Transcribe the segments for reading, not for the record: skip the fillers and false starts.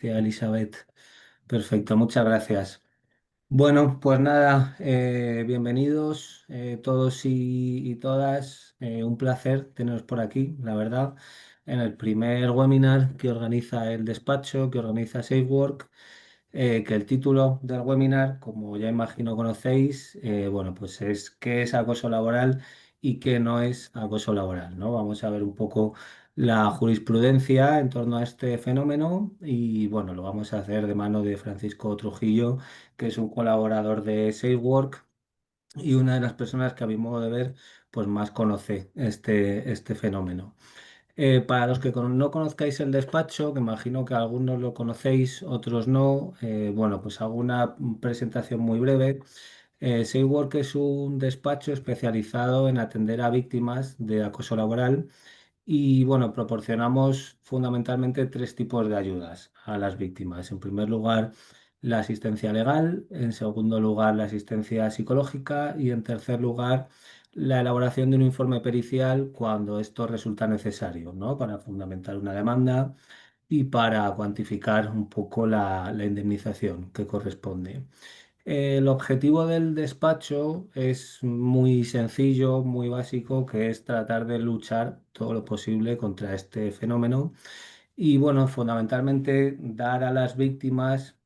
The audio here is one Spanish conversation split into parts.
Tía Elizabeth. Perfecto, muchas gracias. Bueno, pues nada, bienvenidos todos y todas. Un placer teneros por aquí, la verdad, en el primer webinar que organiza el despacho, que organiza SafeWork. Que el título del webinar, como ya imagino conocéis, bueno, pues es qué es acoso laboral y qué no es acoso laboral, ¿no? Vamos a ver un poco la jurisprudencia en torno a este fenómeno y bueno, lo vamos a hacer de mano de Francisco Trujillo, que es un colaborador de SafeWork y una de las personas que a mi modo de ver, pues más conoce este fenómeno. Para los que no conozcáis el despacho, que imagino que algunos lo conocéis, otros no, bueno, pues hago una presentación muy breve. SafeWork es un despacho especializado en atender a víctimas de acoso laboral y bueno, proporcionamos fundamentalmente tres tipos de ayudas a las víctimas. En primer lugar, la asistencia legal, en segundo lugar, la asistencia psicológica y en tercer lugar, la elaboración de un informe pericial cuando esto resulta necesario, ¿no? Para fundamentar una demanda y para cuantificar un poco la indemnización que corresponde. El objetivo del despacho es muy sencillo, muy básico, que es tratar de luchar todo lo posible contra este fenómeno y, bueno, fundamentalmente dar a las víctimas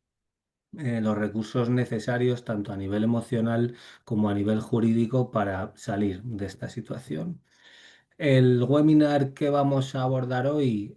los recursos necesarios tanto a nivel emocional como a nivel jurídico para salir de esta situación. El webinar que vamos a abordar hoy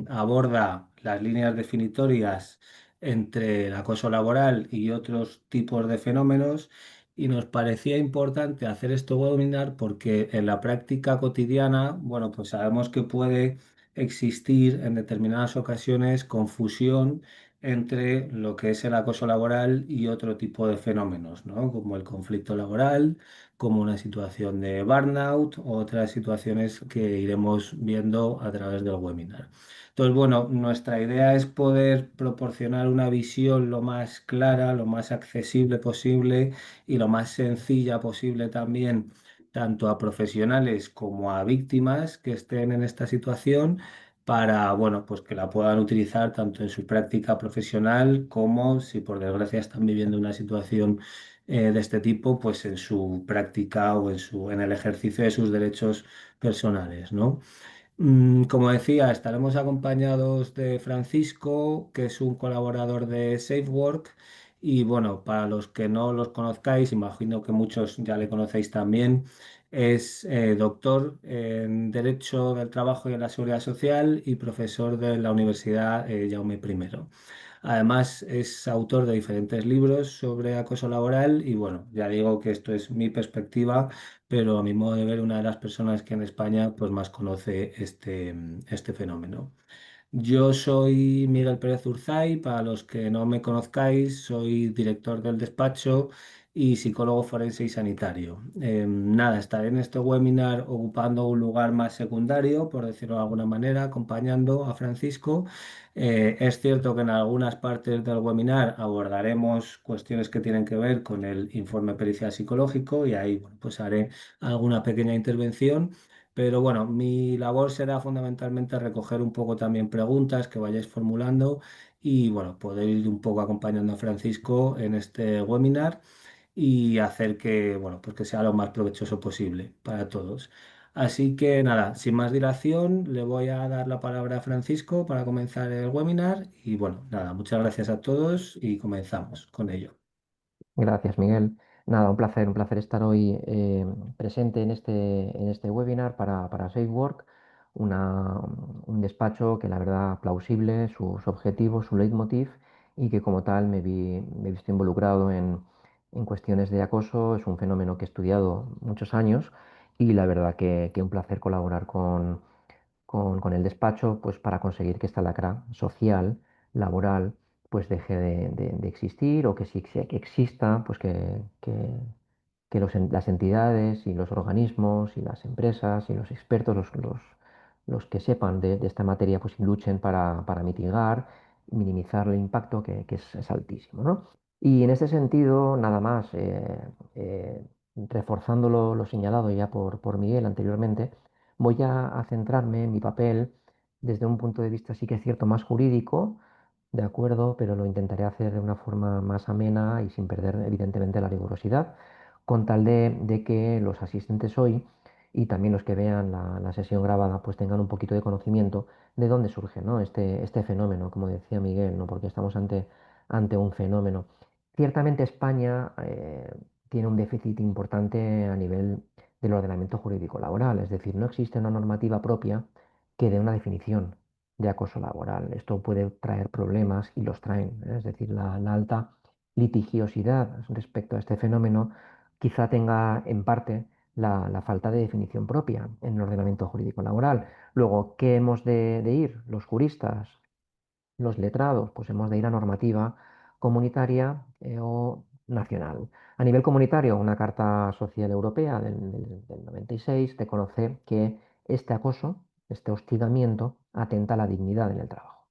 aborda las líneas definitorias entre el acoso laboral y otros tipos de fenómenos y nos parecía importante hacer este webinar porque en la práctica cotidiana, bueno, pues sabemos que puede existir en determinadas ocasiones confusión entre lo que es el acoso laboral y otro tipo de fenómenos, ¿no? Como el conflicto laboral, como una situación de burnout o otras situaciones que iremos viendo a través del webinar. Entonces, bueno, nuestra idea es poder proporcionar una visión lo más clara, lo más accesible posible y lo más sencilla posible también, tanto a profesionales como a víctimas que estén en esta situación para, bueno, pues que la puedan utilizar tanto en su práctica profesional como si por desgracia están viviendo una situación de este tipo, pues en su práctica o en el ejercicio de sus derechos personales, ¿no? Como decía, estaremos acompañados de Francisco, que es un colaborador de SafeWork. Y bueno, para los que no los conozcáis, imagino que muchos ya le conocéis también, es doctor en Derecho del Trabajo y en la Seguridad Social y profesor de la Universidad Jaume I. Además, es autor de diferentes libros sobre acoso laboral y bueno, ya digo que esto es mi perspectiva, pero a mi modo de ver, una de las personas que en España pues más conoce este fenómeno. Yo soy Miguel Pérez Urzay, para los que no me conozcáis, soy director del despacho y psicólogo forense y sanitario. Nada, estaré en este webinar ocupando un lugar más secundario, por decirlo de alguna manera, acompañando a Francisco. Es cierto que en algunas partes del webinar abordaremos cuestiones que tienen que ver con el informe pericial psicológico y ahí bueno, pues haré alguna pequeña intervención. Pero bueno, mi labor será fundamentalmente recoger un poco también preguntas que vayáis formulando y bueno, poder ir un poco acompañando a Francisco en este webinar y hacer que, bueno, pues que sea lo más provechoso posible para todos. Así que nada, sin más dilación, le voy a dar la palabra a Francisco para comenzar el webinar y bueno, nada, muchas gracias a todos y comenzamos con ello. Gracias, Miguel. Nada, un placer estar hoy presente en este webinar para SafeWork, una- un despacho que la verdad plausible, sus objetivos, su leitmotiv y que como tal me he visto involucrado en cuestiones de acoso. Es un fenómeno que he estudiado muchos años y la verdad que un placer colaborar con el despacho pues para conseguir que esta lacra social, laboral, pues deje de existir o que si que exista, pues que las entidades y los organismos y las empresas y los expertos, los que sepan de esta materia, pues luchen para mitigar, minimizar el impacto es altísimo, ¿no? Y en ese sentido, nada más, reforzando lo señalado ya por Miguel anteriormente, voy a centrarme en mi papel desde un punto de vista, sí que es cierto, más jurídico, de acuerdo, pero lo intentaré hacer de una forma más amena y sin perder evidentemente la rigurosidad, con tal de que los asistentes hoy y también los que vean la sesión grabada pues tengan un poquito de conocimiento de dónde surge, ¿no? Este fenómeno, como decía Miguel, ¿no? Porque estamos ante un fenómeno. Ciertamente España tiene un déficit importante a nivel del ordenamiento jurídico laboral, es decir, no existe una normativa propia que dé una definición de acoso laboral. Esto puede traer problemas y los traen, ¿eh? Es decir, la alta litigiosidad respecto a este fenómeno quizá tenga en parte la falta de definición propia en el ordenamiento jurídico laboral. Luego, ¿qué hemos de ir los juristas, los letrados? Pues hemos de ir a normativa comunitaria o nacional. A nivel comunitario, una Carta Social Europea del 96 reconoce que este acoso, este hostigamiento, atenta a la dignidad en el trabajo.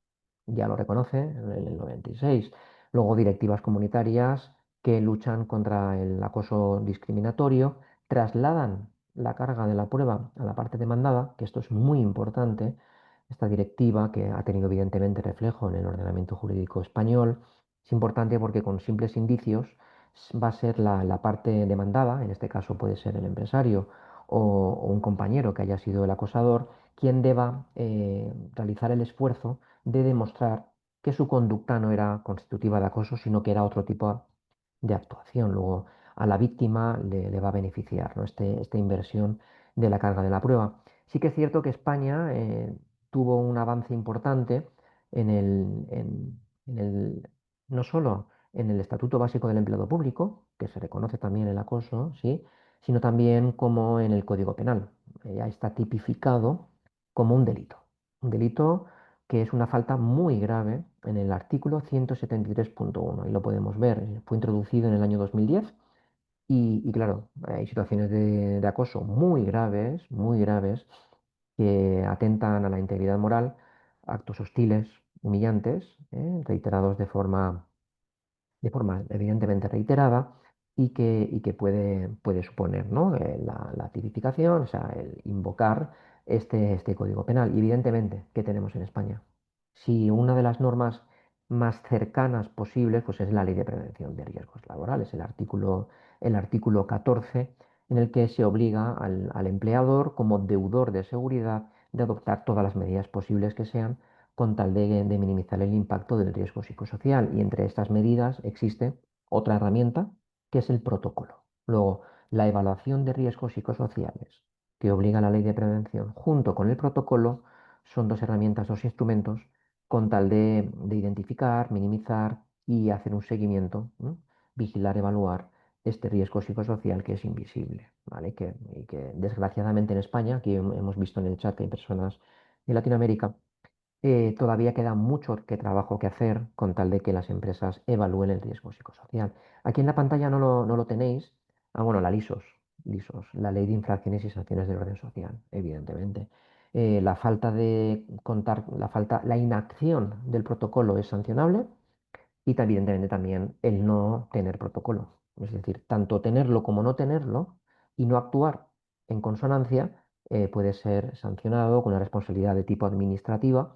Ya lo reconoce en el 96. Luego, directivas comunitarias que luchan contra el acoso discriminatorio trasladan la carga de la prueba a la parte demandada, que esto es muy importante, esta directiva, que ha tenido evidentemente reflejo en el ordenamiento jurídico español, es importante porque con simples indicios va a ser la parte demandada, en este caso puede ser el empresario o un compañero que haya sido el acosador, quien deba realizar el esfuerzo de demostrar que su conducta no era constitutiva de acoso, sino que era otro tipo de actuación. Luego a la víctima le va a beneficiar, ¿no? Esta inversión de la carga de la prueba. Sí que es cierto que España tuvo un avance importante en no solo en el Estatuto Básico del Empleado Público, que se reconoce también el acoso, ¿sí? Sino también como en el Código Penal. Ya está tipificado como un delito que es una falta muy grave en el artículo 173.1, y lo podemos ver, fue introducido en el año 2010 y claro, hay situaciones de acoso muy graves, que atentan a la integridad moral, actos hostiles, humillantes, reiterados de forma evidentemente reiterada y que puede suponer, ¿no? La tipificación, o sea, el invocar este Código Penal. Y evidentemente, ¿qué tenemos en España? Si una de las normas más cercanas posibles, pues es la Ley de Prevención de Riesgos Laborales, el artículo 14, en el que se obliga al empleador como deudor de seguridad de adoptar todas las medidas posibles que sean con tal de minimizar el impacto del riesgo psicosocial. Y entre estas medidas existe otra herramienta, que es el protocolo. Luego, la evaluación de riesgos psicosociales que obliga la ley de prevención junto con el protocolo son dos herramientas, dos instrumentos con tal de identificar, minimizar y hacer un seguimiento, ¿no? Vigilar, evaluar este riesgo psicosocial que es invisible, ¿vale? Y que desgraciadamente en España, aquí hemos visto en el chat que hay personas de Latinoamérica, todavía queda mucho trabajo que hacer con tal de que las empresas evalúen el riesgo psicosocial. Aquí en la pantalla no lo tenéis. Ah, bueno, la LISOS, la Ley de Infracciones y Sanciones del Orden Social, evidentemente. La falta de contar, la inacción del protocolo es sancionable y evidentemente también el no tener protocolo. Es decir, tanto tenerlo como no tenerlo y no actuar en consonancia puede ser sancionado con una responsabilidad de tipo administrativa,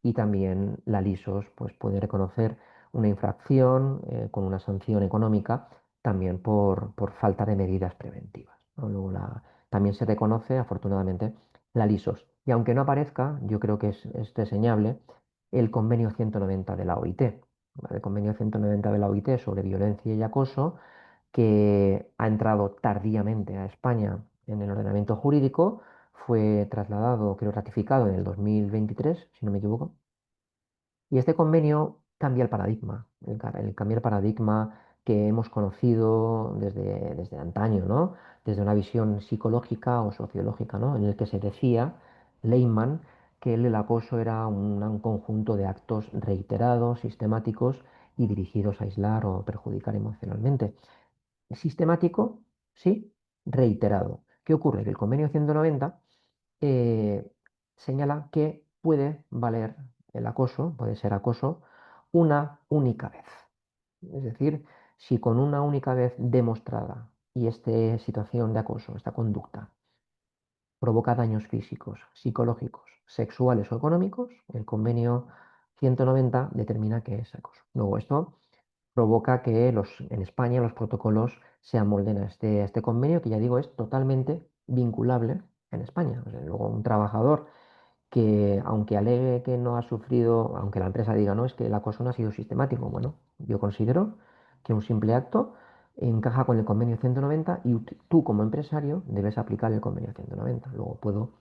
y también la LISOS pues, puede reconocer una infracción con una sanción económica también por falta de medidas preventivas, ¿no? Luego también se reconoce, afortunadamente, la LISOS. Y aunque no aparezca, yo creo que es reseñable el convenio 190 de la OIT, ¿vale? El convenio 190 de la OIT sobre violencia y acoso, que ha entrado tardíamente a España en el ordenamiento jurídico, fue trasladado, creo, ratificado en el 2023, si no me equivoco, y este convenio cambia el paradigma, cambia el paradigma que hemos conocido desde antaño, ¿no? Desde una visión psicológica o sociológica, ¿no? En el que se decía, Lehmann, que el acoso era un conjunto de actos reiterados, sistemáticos y dirigidos a aislar o perjudicar emocionalmente. Sistemático, sí, reiterado. ¿Qué ocurre? Que el convenio 190 eh, señala que puede valer el acoso, puede ser acoso, una única vez. Es decir, si con una única vez demostrada y esta situación de acoso, esta conducta, provoca daños físicos, psicológicos, sexuales o económicos, el convenio 190 determina que es acoso. Luego, esto provoca que en España los protocolos se amolden a este convenio, que ya digo es totalmente vinculable en España. O sea, luego, un trabajador que, aunque alegue que no ha sufrido, aunque la empresa diga no, es que el acoso no ha sido sistemático, bueno, yo considero que un simple acto encaja con el convenio 190 y tú como empresario debes aplicar el convenio 190. Luego puedo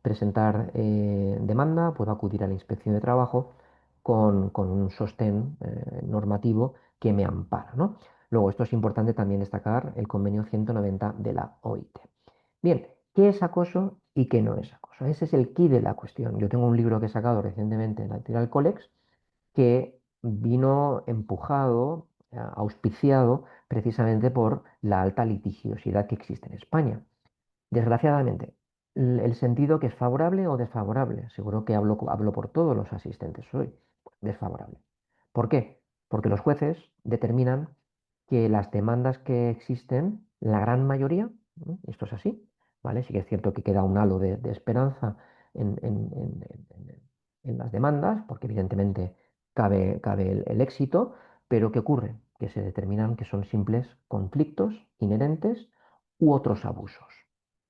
presentar demanda, puedo acudir a la inspección de trabajo con un sostén normativo que me ampara, ¿no? Luego, esto es importante también destacar el convenio 190 de la OIT. Bien, ¿qué es acoso y qué no es acoso? Ese es el quid de la cuestión. Yo tengo un libro que he sacado recientemente en la editorial Colex que vino empujado, auspiciado precisamente por la alta litigiosidad que existe en España. Desgraciadamente, el sentido que es favorable o desfavorable, seguro que hablo por todos los asistentes hoy, desfavorable. ¿Por qué? Porque los jueces determinan que las demandas que existen, la gran mayoría, ¿no? Esto es así, ¿vale? Sí que es cierto que queda un halo de esperanza en las demandas, porque evidentemente cabe el éxito, pero ¿qué ocurre? Que se determinan que son simples conflictos inherentes u otros abusos.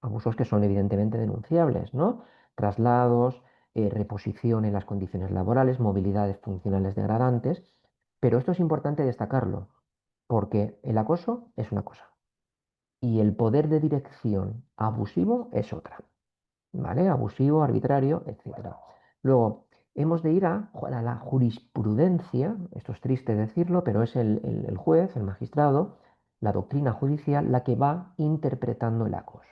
Abusos que son evidentemente denunciables, ¿no? Traslados, reposición en las condiciones laborales, movilidades funcionales degradantes, pero esto es importante destacarlo, porque el acoso es una cosa y el poder de dirección abusivo es otra, ¿vale? Abusivo, arbitrario, etcétera. Luego, hemos de ir a la jurisprudencia, esto es triste decirlo, pero es el juez, el magistrado, la doctrina judicial, la que va interpretando el acoso.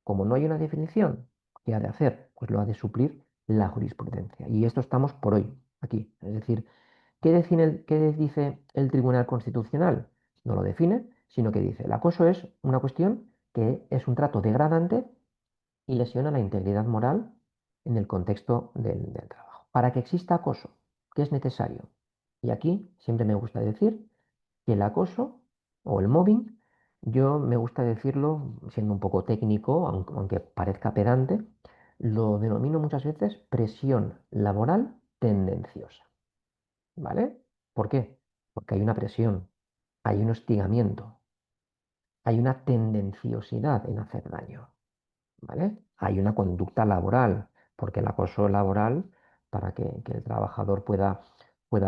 Como no hay una definición, ¿qué ha de hacer? Pues lo ha de suplir la jurisprudencia. Y esto estamos por hoy, aquí. Es decir, ¿qué dice el Tribunal Constitucional? No lo define, sino que dice, el acoso es una cuestión que es un trato degradante y lesiona la integridad moral en el contexto del trabajo. Para que exista acoso, ¿qué es necesario? Y aquí siempre me gusta decir que el acoso o el mobbing, yo me gusta decirlo, siendo un poco técnico, aunque parezca pedante, lo denomino muchas veces presión laboral tendenciosa, ¿vale? ¿Por qué? Porque hay una presión, hay un hostigamiento, hay una tendenciosidad en hacer daño. ¿Vale? Hay una conducta laboral, porque el acoso laboral, para que el trabajador pueda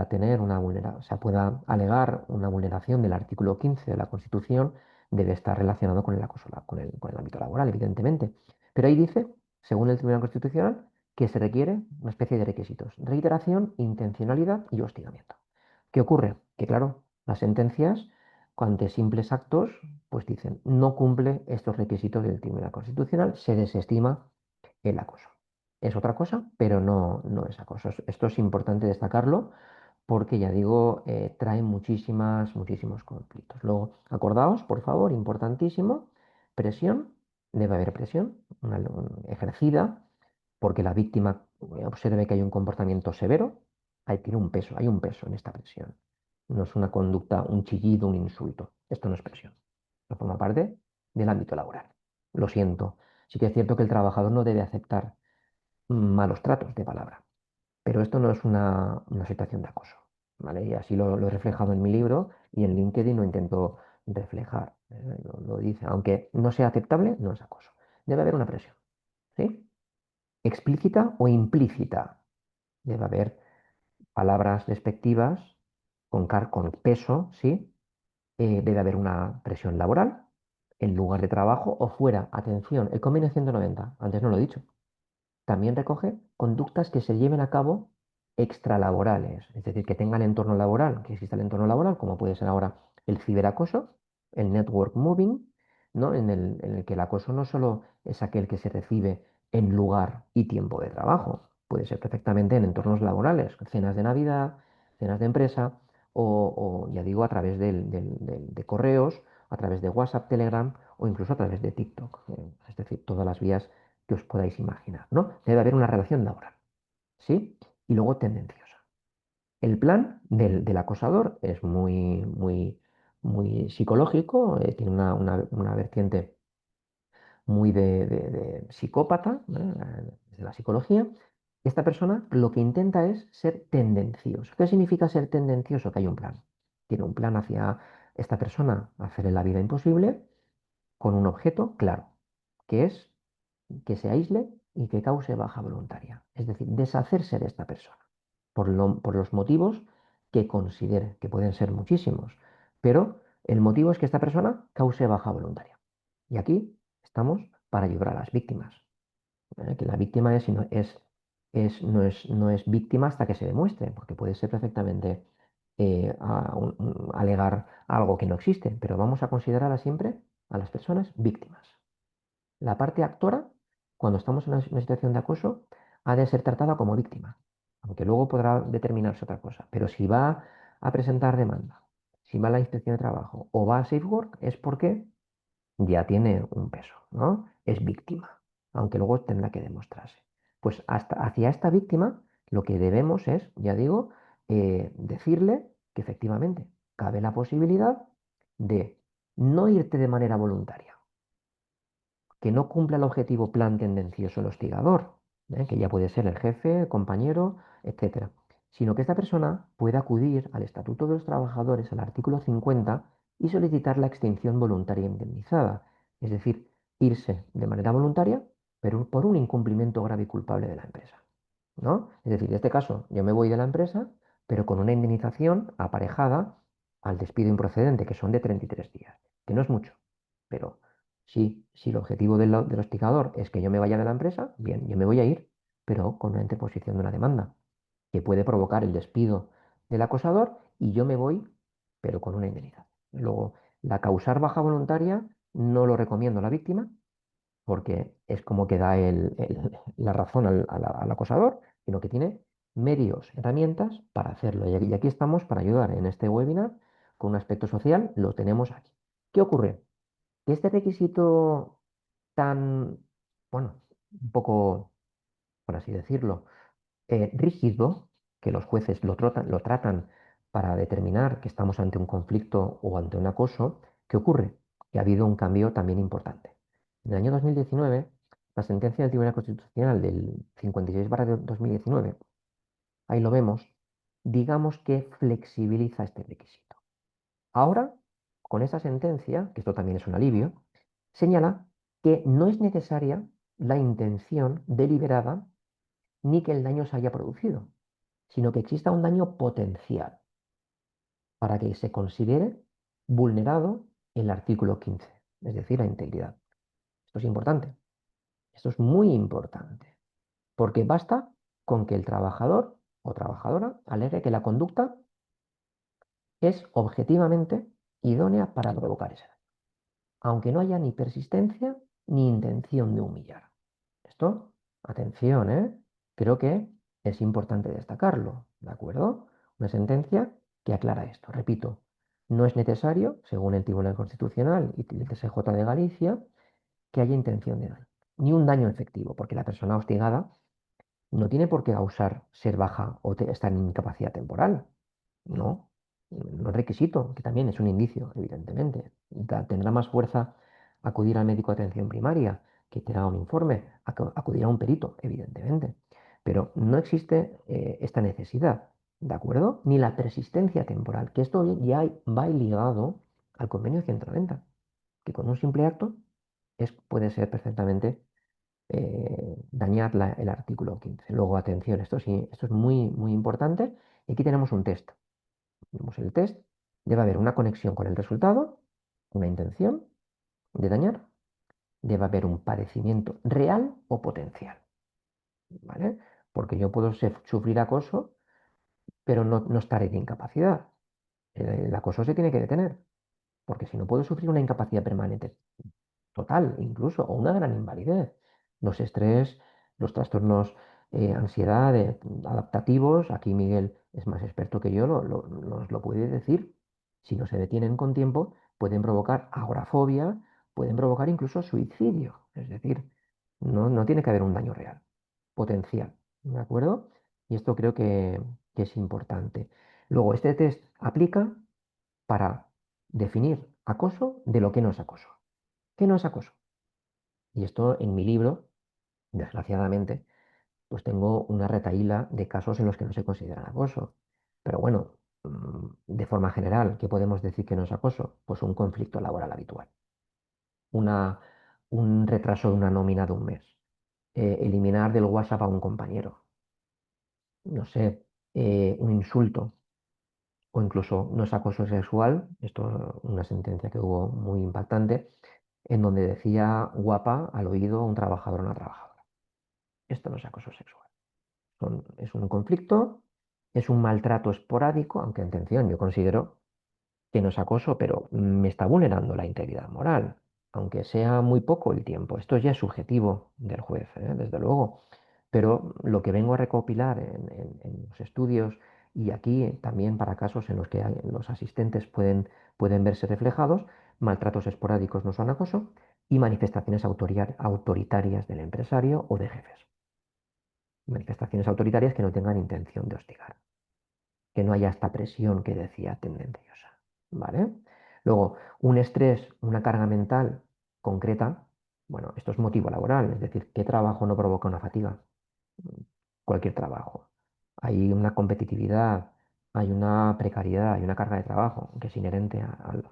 tener una o sea, pueda alegar una vulneración del artículo 15 de la Constitución, debe estar relacionado con el acoso, con el ámbito laboral, evidentemente. Pero ahí dice, según el Tribunal Constitucional, que se requiere una especie de requisitos: reiteración, intencionalidad y hostigamiento. ¿Qué ocurre? Que claro, las sentencias, ante simples actos, pues dicen, no cumple estos requisitos del Tribunal Constitucional, se desestima el acoso. Es otra cosa, pero no es acoso. Esto es importante destacarlo porque, ya digo, trae muchísimos conflictos. Luego, acordaos, por favor, importantísimo, presión, debe haber presión ejercida porque la víctima observe que hay un comportamiento severo, hay un peso en esta presión. No es una conducta, un chillido, un insulto. Esto no es presión. No forma parte del ámbito laboral. Lo siento. Sí que es cierto que el trabajador no debe aceptar malos tratos de palabra, pero esto no es una situación de acoso, ¿vale? Y así lo he reflejado en mi libro y en LinkedIn lo intento reflejar. Lo dice, aunque no sea aceptable, no es acoso. Debe haber una presión, ¿sí? Explícita o implícita. Debe haber palabras despectivas con peso, ¿sí? Debe haber una presión laboral en lugar de trabajo o fuera. Atención, el convenio 190, antes no lo he dicho, también recoge conductas que se lleven a cabo extralaborales, es decir, que tengan entorno laboral, que exista el entorno laboral, como puede ser ahora el ciberacoso, el network moving, ¿no? En el que el acoso no solo es aquel que se recibe en lugar y tiempo de trabajo, puede ser perfectamente en entornos laborales, cenas de Navidad, cenas de empresa, ya digo, a través de correos, a través de WhatsApp, Telegram o incluso a través de TikTok, es decir, todas las vías que os podáis imaginar, ¿no? Debe haber una relación laboral, ¿sí? Y luego tendenciosa. El plan del acosador es muy psicológico, tiene una vertiente muy de psicópata, ¿eh? Desde la psicología, Esta persona lo que intenta es ser tendencioso. ¿Qué significa ser tendencioso? Que hay un plan. Tiene un plan hacia esta persona, hacerle la vida imposible, con un objeto claro, que es que se aísle y que cause baja voluntaria. Es decir, deshacerse de esta persona por los motivos que considere, que pueden ser muchísimos, pero el motivo es que esta persona cause baja voluntaria. Y aquí estamos para ayudar a las víctimas. Que la víctima no es víctima hasta que se demuestre, porque puede ser perfectamente alegar algo que no existe, pero vamos a considerar siempre a las personas víctimas. La parte actora, cuando estamos en una situación de acoso, ha de ser tratada como víctima, aunque luego podrá determinarse otra cosa. Pero si va a presentar demanda, si va a la inspección de trabajo o va a SafeWork, es porque ya tiene un peso, ¿no? Es víctima, aunque luego tendrá que demostrarse. Pues hasta hacia esta víctima lo que debemos es, ya digo, decirle que efectivamente cabe la posibilidad de no irte de manera voluntaria, que no cumpla el objetivo plan tendencioso el hostigador, que ya puede ser el jefe, el compañero, etcétera, sino que esta persona pueda acudir al Estatuto de los Trabajadores, al artículo 50, y solicitar la extinción voluntaria indemnizada, es decir, irse de manera voluntaria, pero por un incumplimiento grave y culpable de la empresa, ¿no? Es decir, en este caso, yo me voy de la empresa, pero con una indemnización aparejada al despido improcedente, que son de 33 días, que no es mucho, pero si el objetivo del hostigador es que yo me vaya de la empresa, bien, yo me voy a ir, pero con una interposición de una demanda que puede provocar el despido del acosador y yo me voy, pero con una indemnización. Luego, la causar baja voluntaria no lo recomiendo a la víctima porque es como que da la razón al acosador, sino que tiene medios, herramientas para hacerlo. Y aquí estamos para ayudar en este webinar con un aspecto social, lo tenemos aquí. ¿Qué ocurre? Que este requisito tan, bueno, un poco, por así decirlo, rígido, que los jueces lo tratan para determinar que estamos ante un conflicto o ante un acoso, ¿qué ocurre? Que ha habido un cambio también importante. En el año 2019, la sentencia del Tribunal Constitucional del 56/2019, ahí lo vemos, digamos que flexibiliza este requisito. Ahora, con esa sentencia, que esto también es un alivio, señala que no es necesaria la intención deliberada ni que el daño se haya producido, sino que exista un daño potencial para que se considere vulnerado el artículo 15, es decir, la integridad. Esto es importante, esto es muy importante, porque basta con que el trabajador o trabajadora alegue que la conducta es objetivamente idónea para provocar ese daño, aunque no haya ni persistencia ni intención de humillar. Esto, atención, ¿eh? Creo que es importante destacarlo, ¿de acuerdo? Una sentencia que aclara esto. Repito, no es necesario, según el Tribunal Constitucional y el TSJ de Galicia, que haya intención de daño, ni un daño efectivo, porque la persona hostigada no tiene por qué causar ser baja o estar en incapacidad temporal. No, no es requisito, que también es un indicio, evidentemente. Tendrá más fuerza acudir al médico de atención primaria que te haga un informe, acudir a un perito, evidentemente. Pero no existe esta necesidad, ¿de acuerdo? Ni la persistencia temporal, que esto ya va ligado al convenio 190, que con un simple acto puede ser perfectamente dañar el artículo 15. Luego, atención, esto sí, esto es muy, muy importante. Y aquí tenemos un test. Tenemos el test. Debe haber una conexión con el resultado, una intención de dañar. Debe haber un padecimiento real o potencial, ¿vale? Porque yo puedo sufrir acoso, pero no estar en incapacidad. El acoso se tiene que detener, porque si no puedo sufrir una incapacidad permanente total incluso, o una gran invalidez. Los estrés, los trastornos, ansiedad, adaptativos, aquí Miguel es más experto que yo, nos lo puede decir. Si no se detienen con tiempo, pueden provocar agorafobia, pueden provocar incluso suicidio. Es decir, no tiene que haber un daño real, potencial, ¿de acuerdo? Y esto creo que es importante. Luego, este test aplica para definir acoso de lo que no es acoso. ¿Qué no es acoso? Y esto en mi libro, desgraciadamente, pues tengo una retahíla de casos en los que no se considera acoso. Pero bueno, de forma general, ¿qué podemos decir que no es acoso? Pues un conflicto laboral habitual, una, un retraso de una nómina de un mes, eliminar del WhatsApp a un compañero, no sé, un insulto o incluso no es acoso sexual, esto es una sentencia que hubo muy impactante, en donde decía guapa al oído un trabajador o una trabajadora. Esto no es acoso sexual. Es un conflicto, es un maltrato esporádico, aunque atención, yo considero que no es acoso, pero me está vulnerando la integridad moral, aunque sea muy poco el tiempo. Esto ya es subjetivo del juez, desde luego. Pero lo que vengo a recopilar en los estudios y aquí también para casos en los que los asistentes pueden verse reflejados, maltratos esporádicos no son acoso y manifestaciones autoritarias del empresario o de jefes. Manifestaciones autoritarias que no tengan intención de hostigar, que no haya esta presión que decía tendenciosa, ¿vale? Luego, un estrés, una carga mental concreta, bueno, esto es motivo laboral, es decir, ¿qué trabajo no provoca una fatiga? Cualquier trabajo. Hay una competitividad, hay una precariedad, hay una carga de trabajo que es inherente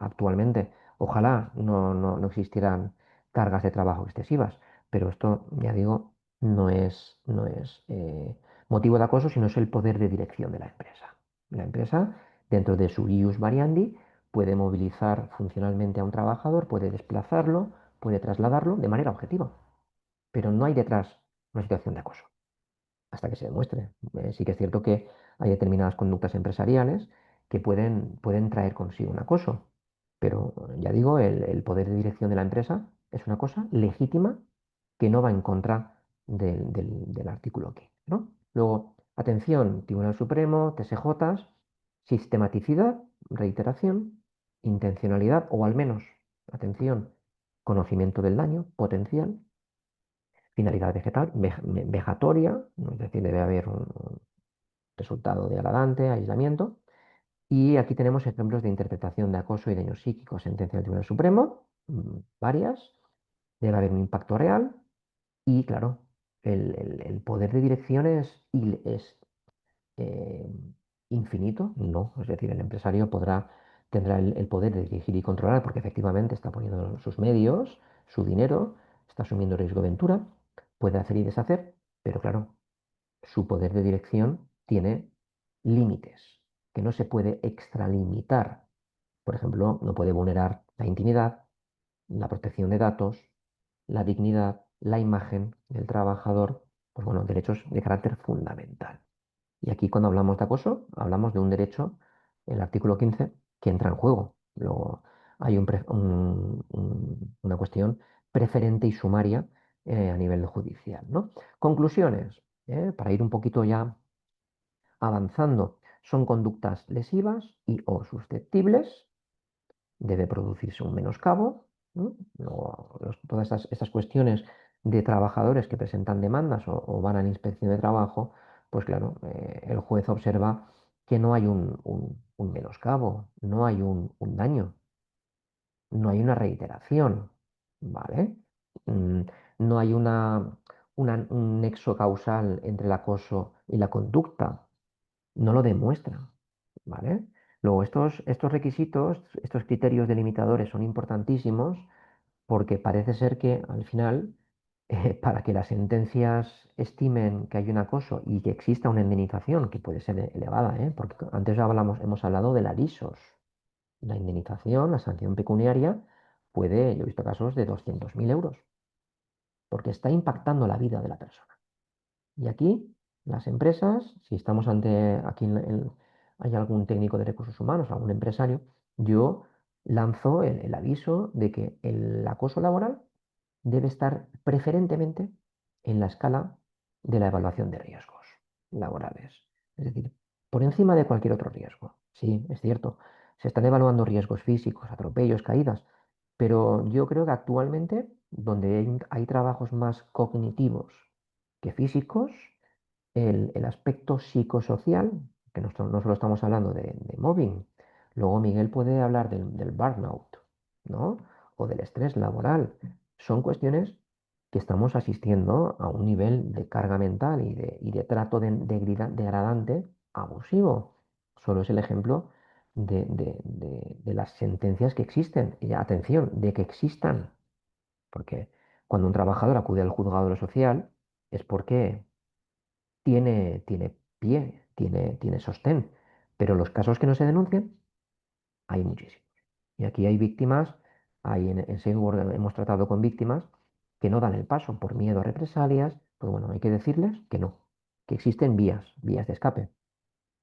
actualmente. Ojalá no existieran cargas de trabajo excesivas, pero esto, ya digo, no es motivo de acoso, sino es el poder de dirección de la empresa. La empresa, dentro de su ius variandi, puede movilizar funcionalmente a un trabajador, puede desplazarlo, puede trasladarlo de manera objetiva, pero no hay detrás una situación de acoso hasta que se demuestre. Sí que es cierto que hay determinadas conductas empresariales que pueden traer consigo un acoso, pero ya digo, el poder de dirección de la empresa es una cosa legítima que no va en contra del artículo 15, ¿no? Luego, atención, Tribunal Supremo, TSJ, sistematicidad, reiteración, intencionalidad o al menos, atención, conocimiento del daño potencial, finalidad vejatoria, ¿no? Es decir, debe haber un resultado degradante, aislamiento. Y aquí tenemos ejemplos de interpretación de acoso y daño psíquico, sentencia del Tribunal Supremo, varias, debe haber un impacto real y, claro, el poder de dirección es eh, infinito, no, es decir, el empresario tendrá el poder de dirigir y controlar porque efectivamente está poniendo sus medios, su dinero, está asumiendo riesgo de ventura, puede hacer y deshacer, pero claro, su poder de dirección tiene límites que no se puede extralimitar. Por ejemplo, no puede vulnerar la intimidad, la protección de datos, la dignidad, la imagen del trabajador, pues bueno, derechos de carácter fundamental. Y aquí cuando hablamos de acoso, hablamos de un derecho, el artículo 15, que entra en juego. Luego hay una cuestión preferente y sumaria a nivel judicial, ¿no? Conclusiones, para ir un poquito ya avanzando, son conductas lesivas y o susceptibles, debe producirse un menoscabo, ¿no? Luego, todas estas cuestiones de trabajadores que presentan demandas o van a la inspección de trabajo, pues claro, el juez observa que no hay un menoscabo, no hay un daño, no hay una reiteración, ¿vale? Mm, no hay un nexo causal entre el acoso y la conducta, no lo demuestra, ¿vale? Luego, estos requisitos, estos criterios delimitadores son importantísimos porque parece ser que al final, para que las sentencias estimen que hay un acoso y que exista una indemnización, que puede ser elevada, porque antes hemos hablado de la lisos, la indemnización, la sanción pecuniaria, yo he visto casos de 200.000 euros, porque está impactando la vida de la persona. Y aquí, las empresas, si estamos hay algún técnico de recursos humanos, algún empresario, yo lanzo el aviso de que el acoso laboral debe estar preferentemente en la escala de la evaluación de riesgos laborales. Es decir, por encima de cualquier otro riesgo. Sí, es cierto, se están evaluando riesgos físicos, atropellos, caídas, pero yo creo que actualmente, donde hay trabajos más cognitivos que físicos, el aspecto psicosocial, que no solo estamos hablando de mobbing, luego Miguel puede hablar del burnout, ¿no? O del estrés laboral. Son cuestiones que estamos asistiendo a un nivel de carga mental y de trato degradante abusivo. Solo es el ejemplo de las sentencias que existen. Y atención, de que existan. Porque cuando un trabajador acude al juzgado de lo social es porque tiene pie, tiene sostén. Pero los casos que no se denuncian, hay muchísimos. Y aquí hay víctimas, en Safework hemos tratado con víctimas que no dan el paso por miedo a represalias. Pues bueno, hay que decirles que no, que existen vías de escape.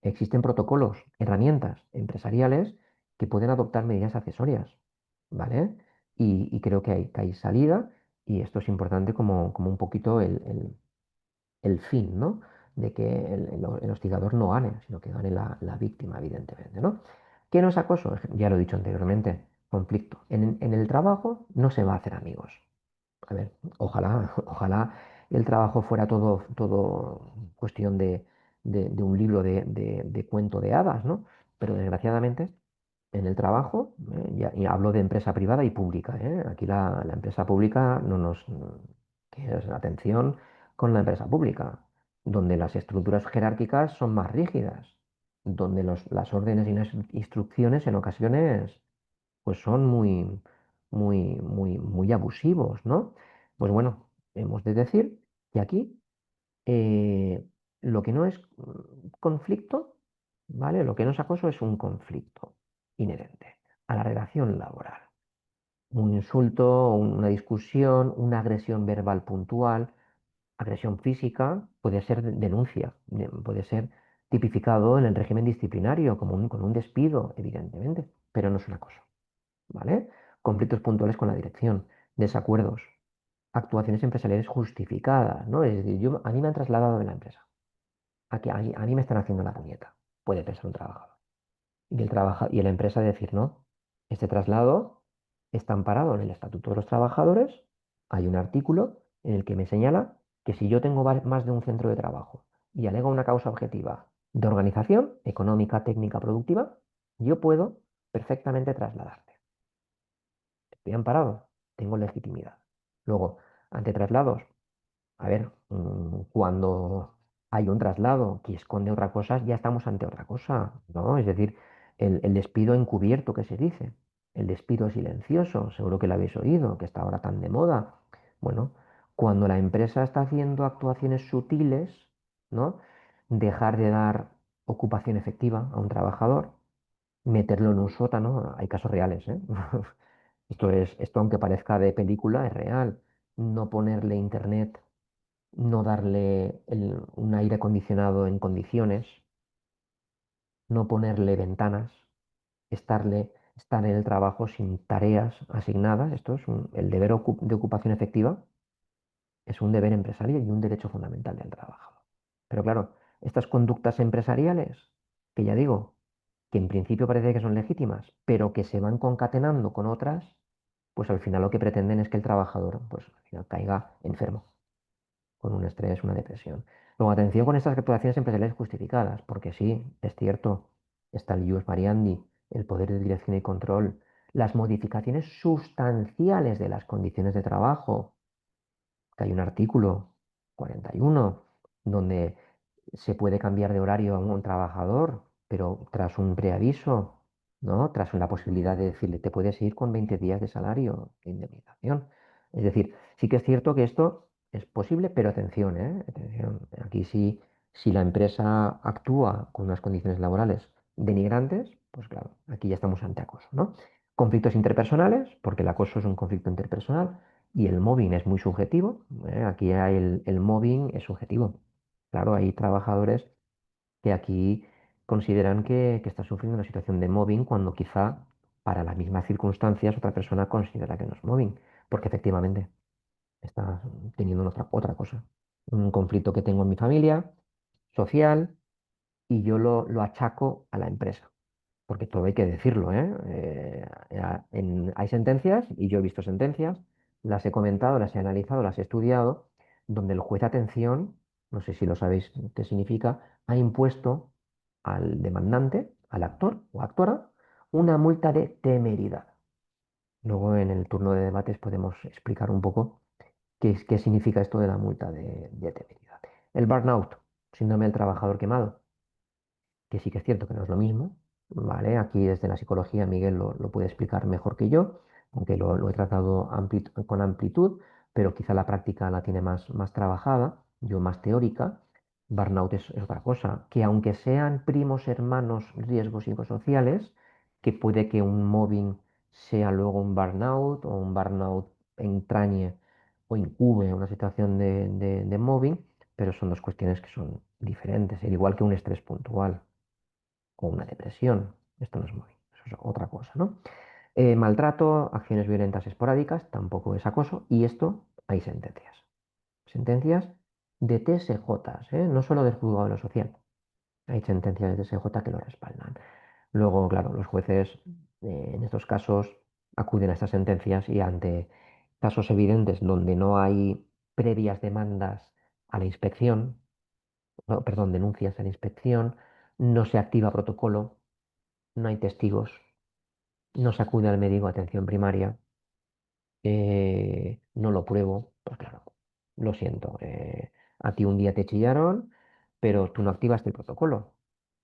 Existen protocolos, herramientas empresariales que pueden adoptar medidas accesorias, ¿vale? Y creo que hay salida y esto es importante como un poquito el fin, ¿no? De que el hostigador no gane, sino que gane la víctima, evidentemente, ¿no? ¿Qué no es acoso? Ya lo he dicho anteriormente, conflicto. En el trabajo no se va a hacer amigos. A ver, ojalá el trabajo fuera todo cuestión de un libro de cuento de hadas, ¿no? Pero desgraciadamente en el trabajo, y hablo de empresa privada y pública, aquí la empresa pública no nos, que es atención con la empresa pública, donde las estructuras jerárquicas son más rígidas, donde las órdenes y las instrucciones en ocasiones pues son muy abusivos, ¿no? Pues bueno, hemos de decir que aquí lo que no es conflicto, ¿vale? Lo que no es acoso es un conflicto inherente a la relación laboral. Un insulto, una discusión, una agresión verbal puntual, agresión física, puede ser denuncia, puede ser tipificado en el régimen disciplinario como con un despido, evidentemente, pero no es un acoso, ¿vale? Conflictos puntuales con la dirección, desacuerdos, actuaciones empresariales justificadas, ¿no? Es decir, a mí me han trasladado de la empresa. A mí me están haciendo la puñeta, puede pensar un trabajador. Y la empresa decir, no, este traslado está amparado en el Estatuto de los Trabajadores. Hay un artículo en el que me señala que si yo tengo más de un centro de trabajo y alego una causa objetiva de organización económica, técnica, productiva, yo puedo perfectamente trasladarte. Estoy amparado, tengo legitimidad. Luego, ante traslados, a ver, cuando hay un traslado que esconde otra cosa, ya estamos ante otra cosa, ¿no? Es decir, el despido encubierto que se dice, el despido silencioso, seguro que lo habéis oído, que está ahora tan de moda. Bueno, cuando la empresa está haciendo actuaciones sutiles, ¿no? Dejar de dar ocupación efectiva a un trabajador, meterlo en un sótano, hay casos reales, ¿eh? Esto aunque parezca de película, es real. No ponerle internet, no darle un aire acondicionado en condiciones, no ponerle ventanas, estar en el trabajo sin tareas asignadas. Esto es el deber de ocupación efectiva, es un deber empresarial y un derecho fundamental del trabajador. Pero claro, estas conductas empresariales, que ya digo, que en principio parece que son legítimas, pero que se van concatenando con otras, pues al final lo que pretenden es que el trabajador, pues al final caiga enfermo, con un estrés, una depresión. Luego, atención con estas actuaciones empresariales justificadas, porque sí, es cierto, está el ius variandi, el poder de dirección y control, las modificaciones sustanciales de las condiciones de trabajo, que hay un artículo 41 donde se puede cambiar de horario a un trabajador, pero tras un preaviso, ¿no? Tras la posibilidad de decirle, te puedes ir con 20 días de salario de indemnización. Es decir, sí que es cierto que esto es posible, pero atención, ¿eh? Atención. Aquí sí, si la empresa actúa con unas condiciones laborales denigrantes, pues claro, aquí ya estamos ante acoso, ¿no? Conflictos interpersonales, porque el acoso es un conflicto interpersonal y el mobbing es muy subjetivo. Aquí hay el mobbing es subjetivo. Claro, hay trabajadores que aquí consideran que está sufriendo una situación de mobbing cuando quizá para las mismas circunstancias otra persona considera que no es mobbing, porque efectivamente está teniendo otra cosa. Un conflicto que tengo en mi familia, social, y yo lo achaco a la empresa porque todo hay que decirlo, ¿eh? Hay sentencias, y yo he visto sentencias, las he comentado, las he analizado, las he estudiado, donde el juez de atención, no sé si lo sabéis qué significa, ha impuesto al demandante, al actor o actora, una multa de temeridad. Luego en el turno de debates podemos explicar un poco ¿Qué significa esto de la multa de temeridad? El burnout, síndrome del trabajador quemado, que sí que es cierto que no es lo mismo, ¿vale? Aquí desde la psicología Miguel lo puede explicar mejor que yo, aunque lo he tratado con amplitud, pero quizá la práctica la tiene más trabajada, yo más teórica. Burnout es otra cosa, que aunque sean primos hermanos riesgos psicosociales, que puede que un mobbing sea luego un burnout o un burnout entrañe o incube una situación de mobbing, pero son dos cuestiones que son diferentes, al igual que un estrés puntual o una depresión. Esto no es mobbing, eso es otra cosa, ¿no? Maltrato, acciones violentas esporádicas, tampoco es acoso, y esto hay sentencias. Sentencias de TSJ, ¿eh? No solo del juzgado de lo social, hay sentencias de TSJ que lo respaldan. Luego, claro, los jueces en estos casos acuden a estas sentencias y ante casos evidentes donde no hay previas demandas a la inspección, perdón, denuncias a la inspección, no se activa protocolo, no hay testigos, no se acude al médico de atención primaria, no lo pruebo, pues claro, lo siento, a ti un día te chillaron, pero tú no activaste el protocolo,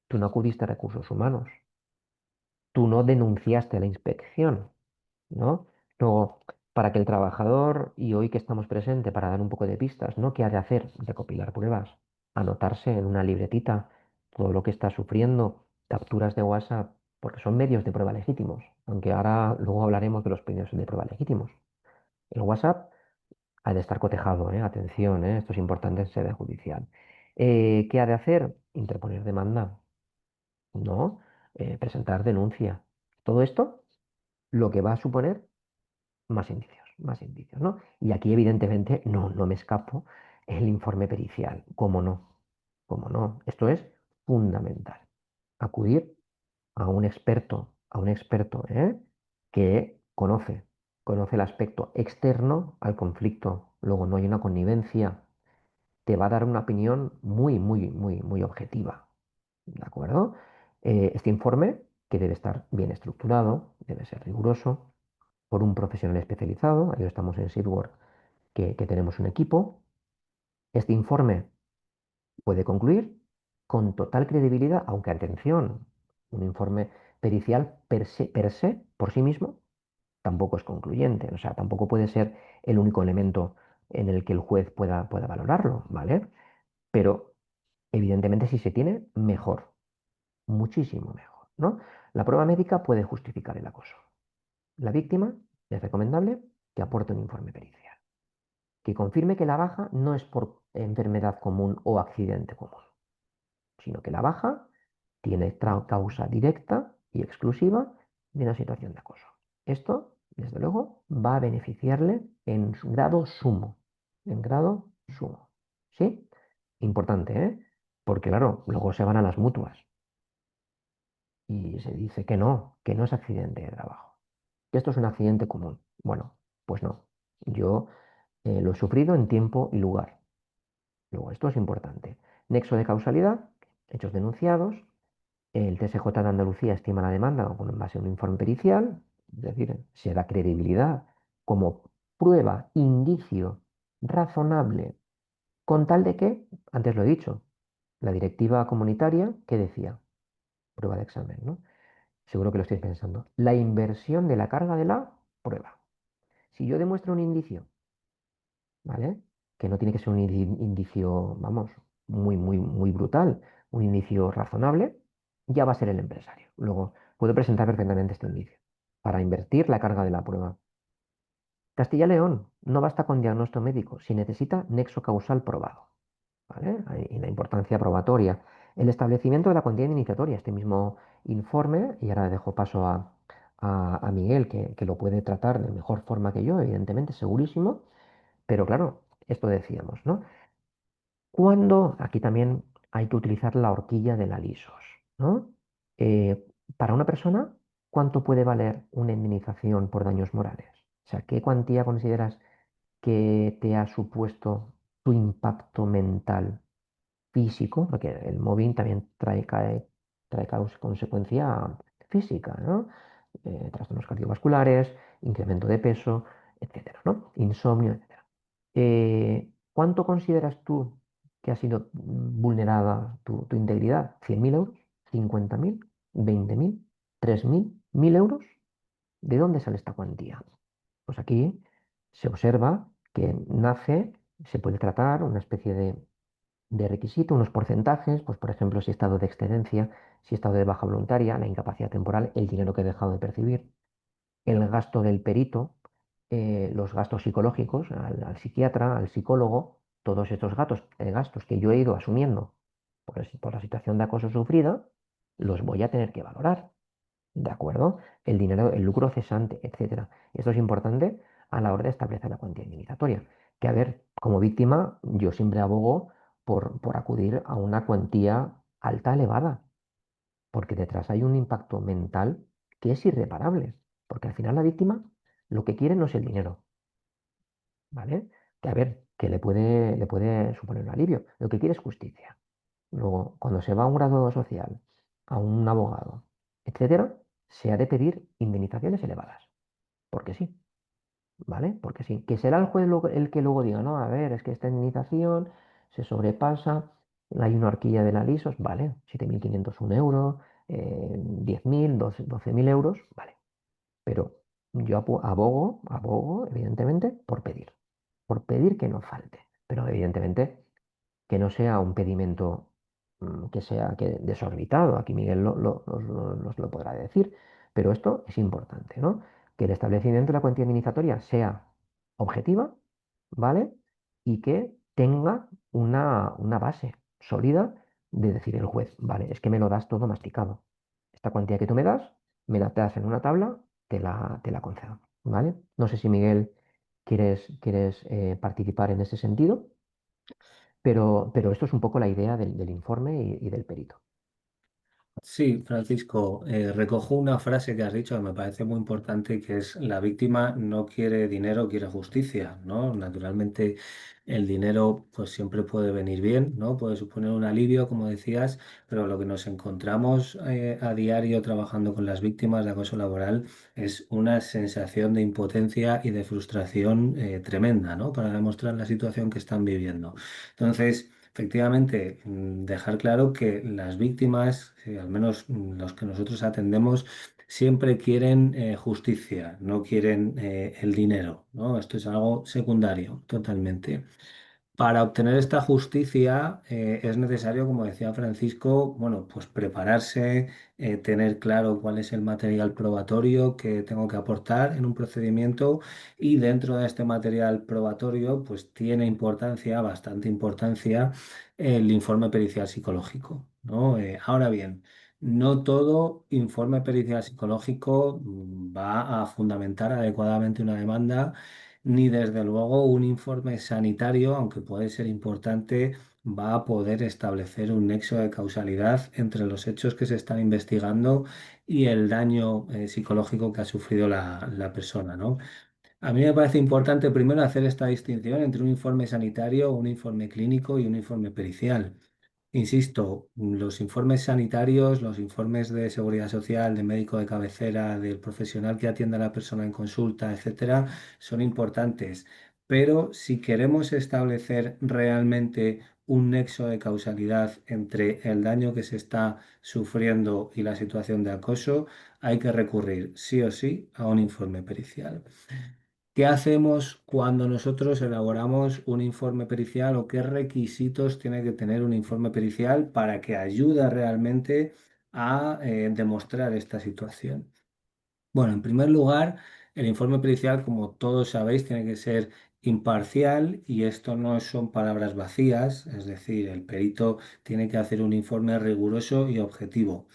tú no acudiste a recursos humanos, tú no denunciaste a la inspección, ¿no? Luego, para que el trabajador, y hoy que estamos presentes, para dar un poco de pistas, ¿no? ¿Qué ha de hacer? Recopilar pruebas, anotarse en una libretita todo lo que está sufriendo, capturas de WhatsApp, porque son medios de prueba legítimos, aunque ahora luego hablaremos de los medios de prueba legítimos. El WhatsApp ha de estar cotejado, ¿eh? Atención, ¿eh? Esto es importante en sede judicial. ¿Qué ha de hacer? Interponer demanda, ¿no? Presentar denuncia. Todo esto lo que va a suponer más indicios, ¿no? Y aquí, evidentemente, no me escapo el informe pericial. ¿Cómo no? ¿Cómo no? Esto es fundamental. Acudir a un experto, ¿eh? Que conoce el aspecto externo al conflicto. Luego no hay una connivencia. Te va a dar una opinión muy objetiva. ¿De acuerdo? Este informe, que debe estar bien estructurado, debe ser riguroso, por un profesional especializado. Ahí estamos en Seedwork, que tenemos un equipo. Este informe puede concluir con total credibilidad, aunque atención, un informe pericial per se, por sí mismo, tampoco es concluyente. O sea, tampoco puede ser el único elemento en el que el juez pueda valorarlo, ¿vale? Pero evidentemente si se tiene, mejor, muchísimo mejor, ¿no? La prueba médica puede justificar el acoso. La víctima es recomendable que aporte un informe pericial, que confirme que la baja no es por enfermedad común o accidente común, sino que la baja tiene causa directa y exclusiva de una situación de acoso. Esto, desde luego, va a beneficiarle en su grado sumo, en grado sumo. ¿Sí? Importante, ¿eh? Porque claro, luego se van a las mutuas y se dice que no es accidente de trabajo, que esto es un accidente común. Bueno, pues no. Yo lo he sufrido en tiempo y lugar. Luego, esto es importante. Nexo de causalidad, hechos denunciados. El TSJ de Andalucía estima la demanda en base a un informe pericial, es decir, se da credibilidad como prueba, indicio razonable, con tal de que, antes lo he dicho, la directiva comunitaria, ¿qué decía? Prueba de examen, ¿no? Seguro que lo estáis pensando. La inversión de la carga de la prueba. Si yo demuestro un indicio, ¿vale? Que no tiene que ser un indicio, vamos, muy brutal, un indicio razonable, ya va a ser el empresario. Luego, puedo presentar perfectamente este indicio para invertir la carga de la prueba. Castilla-León, no basta con diagnóstico médico, si necesita nexo causal probado, ¿vale? Y la importancia probatoria. El establecimiento de la cuantía iniciatoria, este mismo informe, y ahora dejo paso a Miguel, que lo puede tratar de mejor forma que yo, evidentemente, segurísimo, pero claro, esto decíamos, ¿no? Cuando aquí también hay que utilizar la horquilla de la Lisos, ¿no? Eh, para una persona, ¿cuánto puede valer una indemnización por daños morales? O sea, ¿qué cuantía consideras que te ha supuesto tu impacto mental, físico? Porque el mobbing también trae consecuencia física, ¿no? Trastornos cardiovasculares, incremento de peso, etcétera, ¿no? Insomnio, etcétera. ¿Cuánto consideras tú que ha sido vulnerada tu integridad? ¿100.000 euros? ¿50.000? ¿20.000? ¿3.000? ¿1.000 euros? ¿De dónde sale esta cuantía? Pues aquí se observa que nace, se puede tratar una especie de requisito, unos porcentajes, pues por ejemplo, si he estado de excedencia, si he estado de baja voluntaria, la incapacidad temporal, el dinero que he dejado de percibir, el gasto del perito, los gastos psicológicos al psiquiatra, al psicólogo, todos estos gastos que yo he ido asumiendo por la situación de acoso sufrida, los voy a tener que valorar. ¿De acuerdo? El dinero, el lucro cesante, etcétera. Esto es importante a la hora de establecer la cuantía indemnizatoria. Que, a ver, como víctima, yo siempre abogo por acudir a una cuantía alta, elevada, porque detrás hay un impacto mental que es irreparable. Porque al final la víctima lo que quiere no es el dinero, ¿vale? Que, a ver, que le puede suponer un alivio. Lo que quiere es justicia. Luego, cuando se va a un graduado social, a un abogado, etcétera, se ha de pedir indemnizaciones elevadas. Porque sí, ¿vale? Porque sí. Que será el juez el que luego diga, no, a ver, es que esta indemnización se sobrepasa, hay una horquilla de la lisos, vale, 7.501 euros, 10.000, 12.000 euros, vale. Pero yo abogo, evidentemente, por pedir que no falte. Pero evidentemente que no sea un pedimento que sea desorbitado. Aquí Miguel nos lo podrá decir, pero esto es importante, ¿no? Que el establecimiento de la cuantía indemnizatoria sea objetiva, ¿vale? Y que tenga una base sólida de decir el juez, vale, es que me lo das todo masticado. Esta cuantía que tú me das, me la das en una tabla, te la concedo, ¿vale? No sé si Miguel quieres participar en ese sentido. Pero esto es un poco la idea del informe y del perito. Sí, Francisco, recojo una frase que has dicho que me parece muy importante, que es la víctima no quiere dinero, quiere justicia, ¿no? Naturalmente el dinero pues siempre puede venir bien, ¿no? Puede suponer un alivio, como decías, pero lo que nos encontramos a diario trabajando con las víctimas de acoso laboral es una sensación de impotencia y de frustración tremenda, ¿no? Para demostrar la situación que están viviendo. Entonces, efectivamente, dejar claro que las víctimas, al menos los que nosotros atendemos, siempre quieren justicia, no quieren el dinero, ¿no? Esto es algo secundario, totalmente. Para obtener esta justicia es necesario, como decía Francisco, bueno, pues prepararse, tener claro cuál es el material probatorio que tengo que aportar en un procedimiento, y dentro de este material probatorio pues tiene importancia, bastante importancia, el informe pericial psicológico, ¿no? Ahora bien, no todo informe pericial psicológico va a fundamentar adecuadamente una demanda, ni desde luego un informe sanitario, aunque puede ser importante, va a poder establecer un nexo de causalidad entre los hechos que se están investigando y el daño psicológico que ha sufrido la persona, ¿no? A mí me parece importante primero hacer esta distinción entre un informe sanitario, un informe clínico y un informe pericial. Insisto, los informes sanitarios, los informes de seguridad social, de médico de cabecera, del profesional que atiende a la persona en consulta, etcétera, son importantes. Pero si queremos establecer realmente un nexo de causalidad entre el daño que se está sufriendo y la situación de acoso, hay que recurrir sí o sí a un informe pericial. ¿Qué hacemos cuando nosotros elaboramos un informe pericial, o qué requisitos tiene que tener un informe pericial para que ayude realmente a demostrar esta situación? Bueno, en primer lugar, el informe pericial, como todos sabéis, tiene que ser imparcial, y esto no son palabras vacías, es decir, el perito tiene que hacer un informe riguroso y objetivo.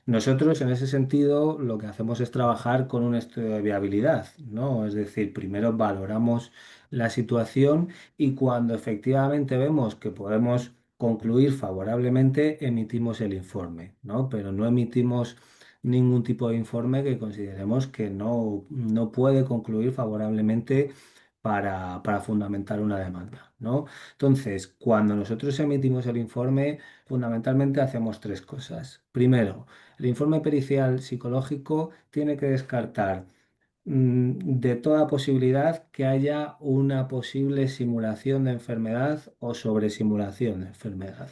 Nosotros, en ese sentido, lo que hacemos es trabajar con un estudio de viabilidad, ¿no? Es decir, primero valoramos la situación, y cuando efectivamente vemos que podemos concluir favorablemente, emitimos el informe, ¿no? Pero no emitimos ningún tipo de informe que consideremos que no puede concluir favorablemente para fundamentar una demanda, ¿no? Entonces, cuando nosotros emitimos el informe, fundamentalmente hacemos tres cosas. Primero, el informe pericial psicológico tiene que descartar de toda posibilidad que haya una posible simulación de enfermedad o sobresimulación de enfermedad.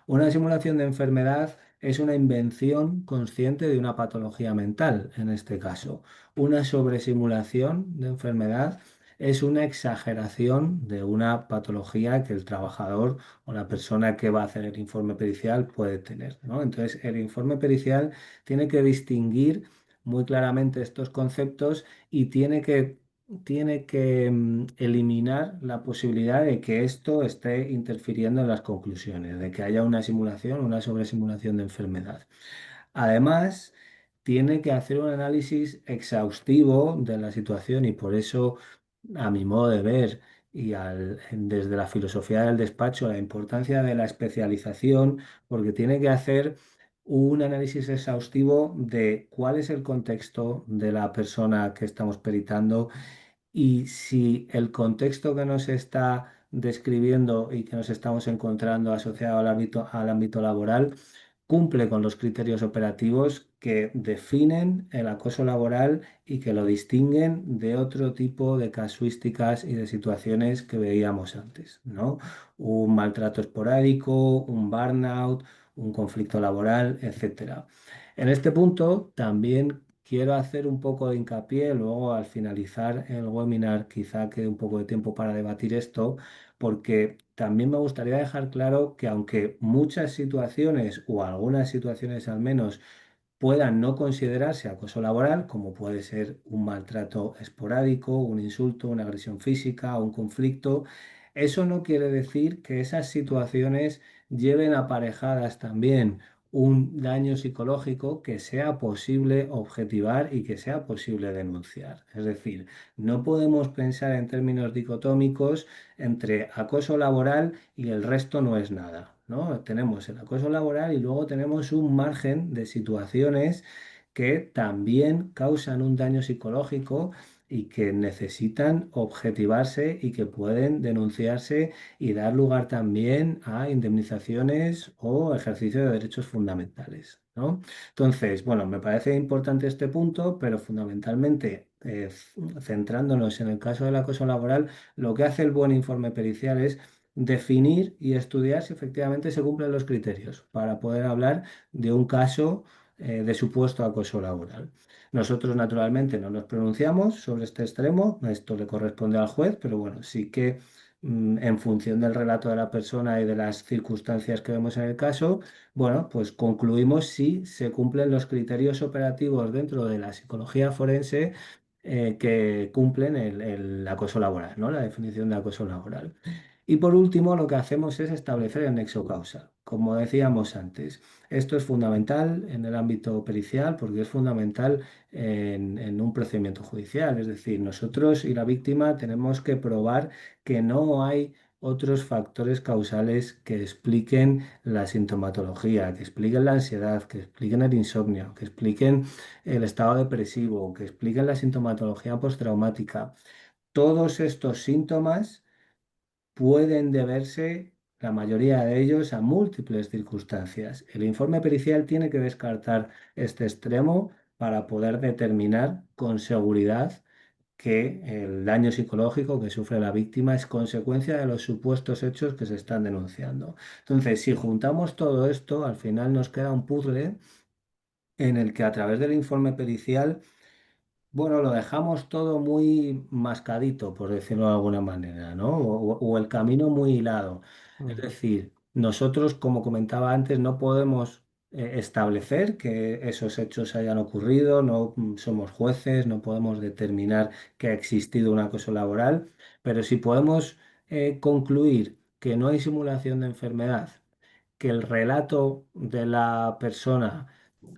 Una simulación de enfermedad es una invención consciente de una patología mental, en este caso. Una sobresimulación de enfermedad es una exageración de una patología que el trabajador o la persona que va a hacer el informe pericial puede tener, ¿no? Entonces, el informe pericial tiene que distinguir muy claramente estos conceptos y tiene que eliminar la posibilidad de que esto esté interfiriendo en las conclusiones, de que haya una simulación, una sobresimulación de enfermedad. Además, tiene que hacer un análisis exhaustivo de la situación y por eso, a mi modo de ver desde la filosofía del despacho, la importancia de la especialización, porque tiene que hacer un análisis exhaustivo de cuál es el contexto de la persona que estamos peritando y si el contexto que nos está describiendo y que nos estamos encontrando asociado al ámbito laboral cumple con los criterios operativos que definen el acoso laboral y que lo distinguen de otro tipo de casuísticas y de situaciones que veíamos antes, ¿no? Un maltrato esporádico, un burnout, un conflicto laboral, etcétera. En este punto también quiero hacer un poco de hincapié, luego al finalizar el webinar quizá quede un poco de tiempo para debatir esto, porque también me gustaría dejar claro que aunque muchas situaciones o algunas situaciones al menos puedan no considerarse acoso laboral, como puede ser un maltrato esporádico, un insulto, una agresión física o un conflicto, eso no quiere decir que esas situaciones lleven aparejadas también un daño psicológico que sea posible objetivar y que sea posible denunciar. Es decir, no podemos pensar en términos dicotómicos entre acoso laboral y el resto no es nada, ¿no? Tenemos el acoso laboral y luego tenemos un margen de situaciones que también causan un daño psicológico y que necesitan objetivarse y que pueden denunciarse y dar lugar también a indemnizaciones o ejercicio de derechos fundamentales, ¿no? Entonces, bueno, me parece importante este punto, pero fundamentalmente, centrándonos en el caso del acoso laboral, lo que hace el buen informe pericial es definir y estudiar si efectivamente se cumplen los criterios para poder hablar de un caso de supuesto acoso laboral. Nosotros, naturalmente, no nos pronunciamos sobre este extremo, esto le corresponde al juez, pero bueno, sí que en función del relato de la persona y de las circunstancias que vemos en el caso, bueno, pues concluimos si se cumplen los criterios operativos dentro de la psicología forense que cumplen el acoso laboral, ¿no? La definición de acoso laboral. Y por último, lo que hacemos es establecer el nexo causal. Como decíamos antes, esto es fundamental en el ámbito pericial porque es fundamental en un procedimiento judicial. Es decir, nosotros y la víctima tenemos que probar que no hay otros factores causales que expliquen la sintomatología, que expliquen la ansiedad, que expliquen el insomnio, que expliquen el estado depresivo, que expliquen la sintomatología postraumática. Todos estos síntomas pueden deberse, la mayoría de ellos, a múltiples circunstancias. El informe pericial tiene que descartar este extremo para poder determinar con seguridad que el daño psicológico que sufre la víctima es consecuencia de los supuestos hechos que se están denunciando. Entonces, si juntamos todo esto, al final nos queda un puzzle en el que a través del informe pericial bueno, lo dejamos todo muy mascadito, por decirlo de alguna manera, ¿no? O el camino muy hilado. Es Mm. decir, nosotros, como comentaba antes, no podemos establecer que esos hechos hayan ocurrido, no somos jueces, no podemos determinar que ha existido un acoso laboral, pero sí podemos concluir que no hay simulación de enfermedad, que el relato de la persona,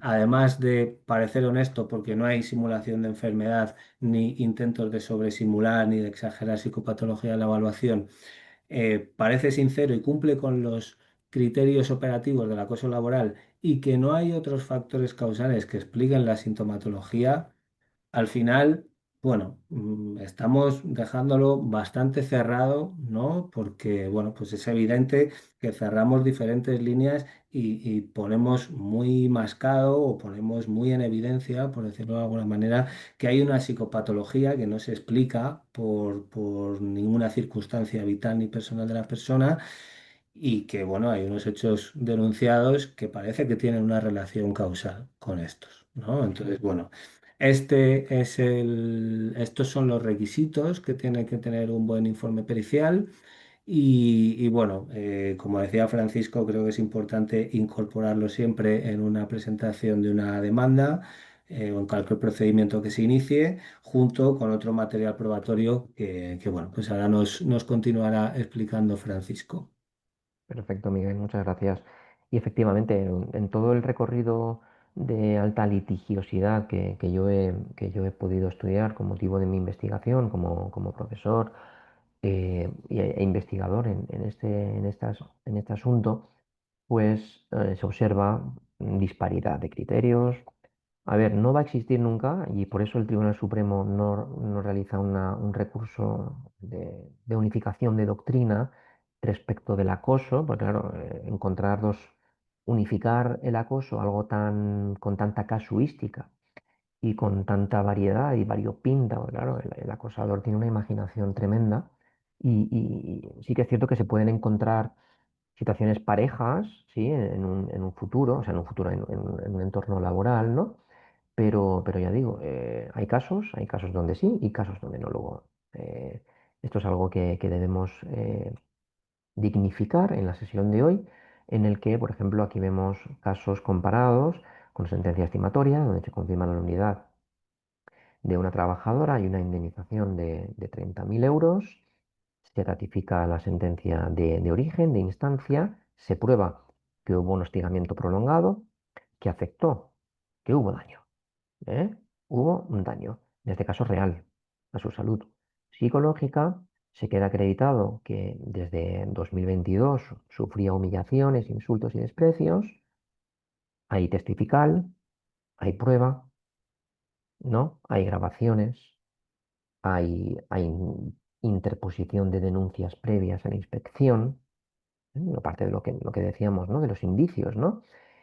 además de parecer honesto porque no hay simulación de enfermedad, ni intentos de sobresimular, ni de exagerar psicopatología en la evaluación, parece sincero y cumple con los criterios operativos del acoso laboral y que no hay otros factores causales que expliquen la sintomatología, al final bueno, estamos dejándolo bastante cerrado, ¿no? Porque, bueno, pues es evidente que cerramos diferentes líneas y ponemos muy mascado o ponemos muy en evidencia, por decirlo de alguna manera, que hay una psicopatología que no se explica por ninguna circunstancia vital ni personal de la persona y que, bueno, hay unos hechos denunciados que parece que tienen una relación causal con estos, ¿no? Entonces, bueno, estos son los requisitos que tiene que tener un buen informe pericial y, bueno, como decía Francisco, creo que es importante incorporarlo siempre en una presentación de una demanda. O en cualquier procedimiento que se inicie, junto con otro material probatorio que, bueno, pues ahora nos continuará explicando Francisco. Perfecto, Miguel, muchas gracias. Y efectivamente, en todo el recorrido de alta litigiosidad que yo he podido estudiar con motivo de mi investigación como profesor e investigador en este asunto, pues se observa disparidad de criterios. A ver, no va a existir nunca, y por eso el Tribunal Supremo no realiza un recurso de unificación de doctrina respecto del acoso, porque claro, unificar el acoso, algo con tanta casuística y con tanta variedad y variopinta, porque claro, el acosador tiene una imaginación tremenda, y sí que es cierto que se pueden encontrar situaciones parejas, ¿sí? En un futuro, o sea, en un entorno laboral, ¿no? Pero ya digo, hay casos donde sí y casos donde no. Luego, esto es algo que debemos dignificar en la sesión de hoy, en el que, por ejemplo, aquí vemos casos comparados con sentencia estimatoria, donde se confirma la nulidad de una trabajadora y una indemnización de 30.000 euros. Se ratifica la sentencia de origen, de instancia, se prueba que hubo un hostigamiento prolongado que afectó, que hubo daño, ¿eh? Hubo un daño, en este caso real, a su salud psicológica. Se queda acreditado que desde 2022 sufría humillaciones, insultos y desprecios. Hay testifical, hay prueba, ¿no? Hay grabaciones, hay interposición de denuncias previas a la inspección. Aparte de lo que decíamos, ¿no? De los indicios, ¿no?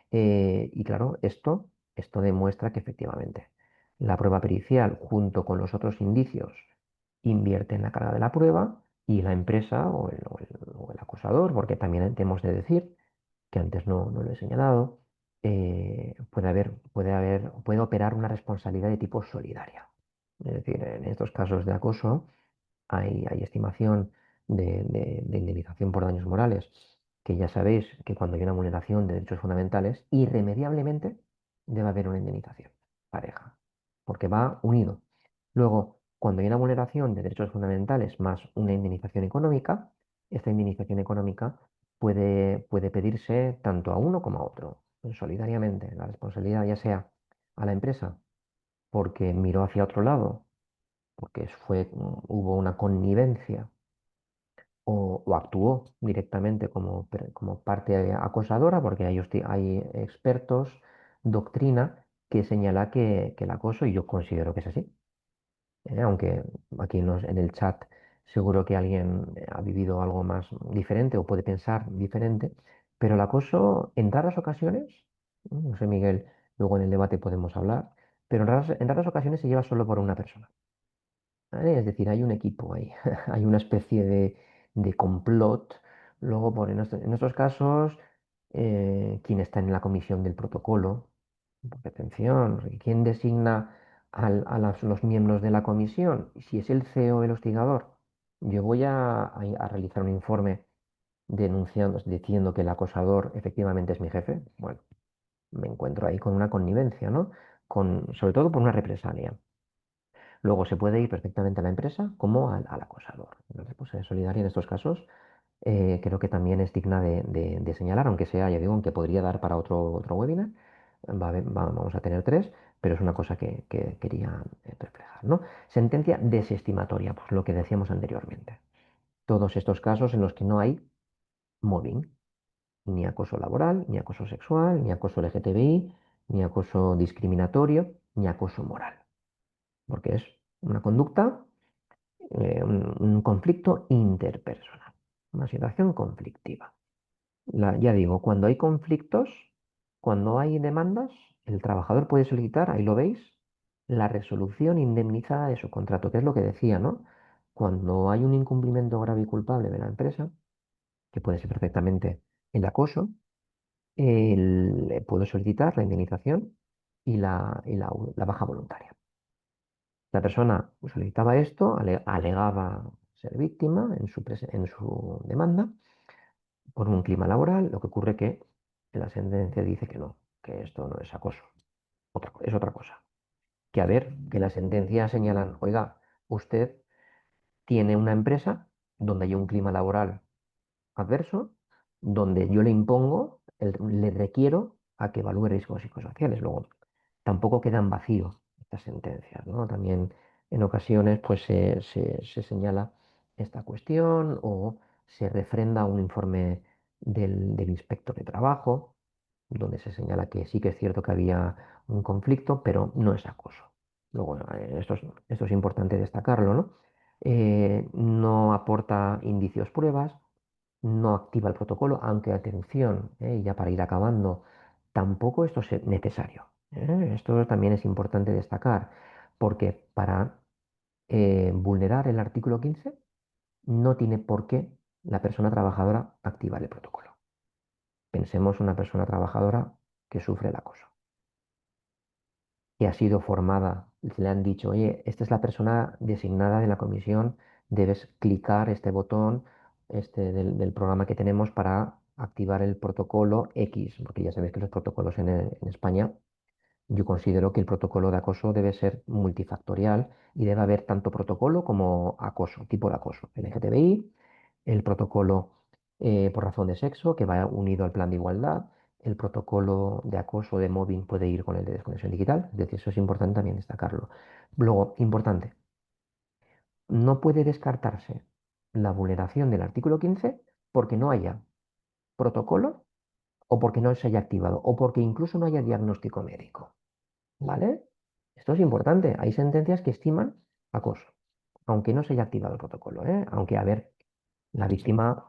Y claro, esto demuestra que efectivamente la prueba pericial, junto con los otros indicios, invierte en la carga de la prueba y la empresa o el acusador, porque también tenemos de decir, que antes no lo he señalado, puede operar una responsabilidad de tipo solidaria. Es decir, en estos casos de acoso, hay estimación de indemnización por daños morales, que ya sabéis que cuando hay una vulneración de derechos fundamentales, irremediablemente debe haber una indemnización pareja, porque va unido. Luego, cuando hay una vulneración de derechos fundamentales más una indemnización económica, esta indemnización económica puede pedirse tanto a uno como a otro, solidariamente. La responsabilidad ya sea a la empresa porque miró hacia otro lado, porque hubo una connivencia o actuó directamente como parte acosadora, porque hay expertos, doctrina, que señala que el acoso, y yo considero que es así, aunque aquí en el chat seguro que alguien ha vivido algo más diferente o puede pensar diferente, pero el acoso en raras ocasiones, no sé, Miguel, luego en el debate podemos hablar, pero en raras ocasiones se lleva solo por una persona. ¿Vale? Es decir, hay un equipo ahí, hay una especie de complot. Luego, en estos casos, ¿quién está en la comisión del protocolo? Porque atención, porque ¿quién designa los miembros de la comisión? Si es el CEO el hostigador, yo voy a realizar un informe diciendo que el acosador efectivamente es mi jefe. Bueno, me encuentro ahí con una connivencia, ¿no? Sobre todo por una represalia. Luego se puede ir perfectamente a la empresa como al acosador. La responsabilidad solidaria en estos casos creo que también es digna de señalar, aunque sea, ya digo, aunque podría dar para otro webinar. Vamos a tener tres, pero es una cosa que quería reflejar, ¿no? Sentencia desestimatoria, pues lo que decíamos anteriormente. Todos estos casos en los que no hay mobbing, ni acoso laboral, ni acoso sexual, ni acoso LGTBI, ni acoso discriminatorio, ni acoso moral, porque es una conducta, un conflicto interpersonal, una situación conflictiva. Ya digo, cuando hay conflictos, cuando hay demandas, el trabajador puede solicitar, ahí lo veis, la resolución indemnizada de su contrato, que es lo que decía, ¿no? Cuando hay un incumplimiento grave y culpable de la empresa, que puede ser perfectamente el acoso, puedo solicitar la indemnización y la baja voluntaria. La persona solicitaba esto, alegaba ser víctima en su demanda por un clima laboral, lo que ocurre que la sentencia dice que no, que esto no es acoso, es otra cosa. Que a ver, que las sentencias señalan, oiga, usted tiene una empresa donde hay un clima laboral adverso, donde yo le impongo, le requiero a que evalúe riesgos psicosociales. Luego, tampoco quedan vacíos estas sentencias, ¿no? También en ocasiones pues, se señala esta cuestión o se refrenda un informe del inspector de trabajo, donde se señala que sí que es cierto que había un conflicto, pero no es acoso. Luego, esto es importante destacarlo, ¿no? No aporta indicios, pruebas, no activa el protocolo, aunque atención, y ya para ir acabando, tampoco esto es necesario. Esto también es importante destacar, porque para vulnerar el artículo 15 no tiene por qué la persona trabajadora activar el protocolo. Pensemos una persona trabajadora que sufre el acoso, que ha sido formada, le han dicho, oye, esta es la persona designada de la comisión, debes clicar este botón del programa que tenemos para activar el protocolo X, porque ya sabéis que los protocolos en España, yo considero que el protocolo de acoso debe ser multifactorial y debe haber tanto protocolo como acoso, tipo de acoso, LGTBI, el protocolo por razón de sexo, que va unido al plan de igualdad. El protocolo de acoso de mobbing puede ir con el de desconexión digital, es decir, eso es importante también destacarlo. Luego, importante, no puede descartarse la vulneración del artículo 15 porque no haya protocolo o porque no se haya activado o porque incluso no haya diagnóstico médico. ¿Vale? Esto es importante. Hay sentencias que estiman acoso, aunque no se haya activado el protocolo, ¿eh? Aunque, a ver, la víctima,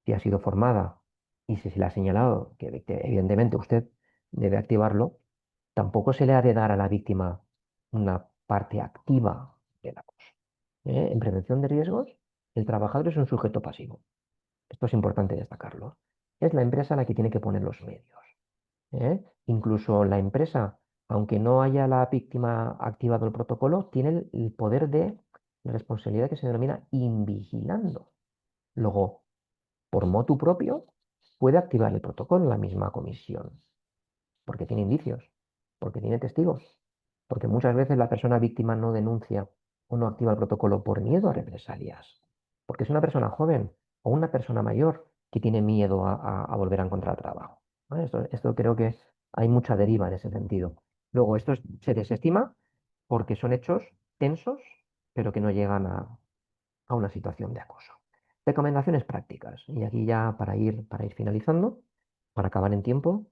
si ha sido formada y si se le ha señalado que evidentemente usted debe activarlo, tampoco se le ha de dar a la víctima una parte activa del acoso. En prevención de riesgos, el trabajador es un sujeto pasivo. Esto es importante destacarlo. Es la empresa la que tiene que poner los medios. Incluso la empresa, aunque no haya la víctima activado el protocolo, tiene el poder de la responsabilidad que se denomina invigilando. Luego, por motu propio, puede activar el protocolo la misma comisión, porque tiene indicios, porque tiene testigos, porque muchas veces la persona víctima no denuncia o no activa el protocolo por miedo a represalias, porque es una persona joven o una persona mayor que tiene miedo a volver a encontrar trabajo. ¿Vale? Esto creo que hay mucha deriva en ese sentido. Luego, se desestima porque son hechos tensos, pero que no llegan a una situación de acoso. Recomendaciones prácticas. Y aquí ya para ir finalizando, para acabar en tiempo,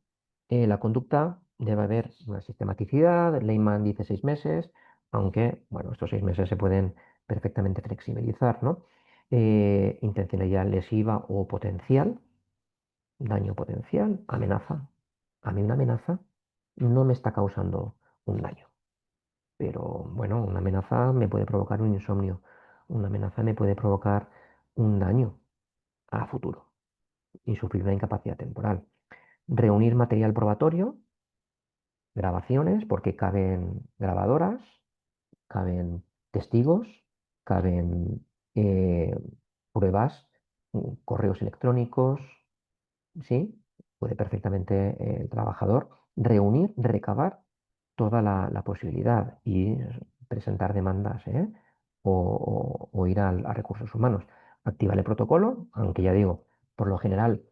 la conducta debe haber una sistematicidad. Leyman dice 6 meses, aunque, bueno, estos 6 meses se pueden perfectamente flexibilizar, ¿no? Intencionalidad lesiva o potencial, daño potencial, amenaza. A mí una amenaza no me está causando un daño. Pero bueno, una amenaza me puede provocar un insomnio. Una amenaza me puede provocar un daño a futuro y sufrir una incapacidad temporal. Reunir material probatorio, grabaciones, porque caben grabadoras, caben testigos, caben eh, pruebas, correos electrónicos, ¿sí? Puede perfectamente el trabajador reunir, recabar toda la posibilidad y presentar demandas, ¿eh? O ir a recursos humanos. Activar el protocolo, aunque ya digo, por lo general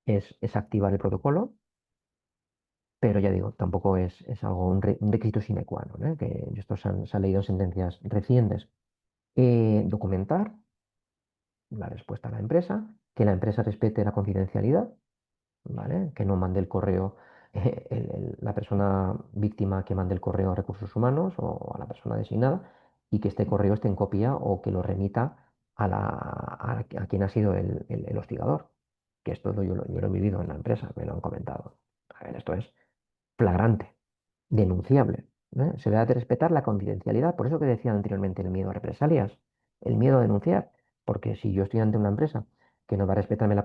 es activar el protocolo, pero ya digo, tampoco es algo, un requisito sine qua non, ¿eh? Que esto se ha leído en sentencias recientes. Documentar la respuesta a la empresa, que la empresa respete la confidencialidad, ¿vale? Que no mande el correo, la persona víctima que mande el correo a recursos humanos o a la persona designada. y que este correo esté en copia o que lo remita a quien ha sido el hostigador. Que esto yo lo he vivido en la empresa, me lo han comentado. A ver, esto es flagrante, denunciable. Se debe de respetar la confidencialidad. Por eso que decía anteriormente el miedo a represalias, el miedo a denunciar. Porque si yo estoy ante una empresa que no va a respetarme la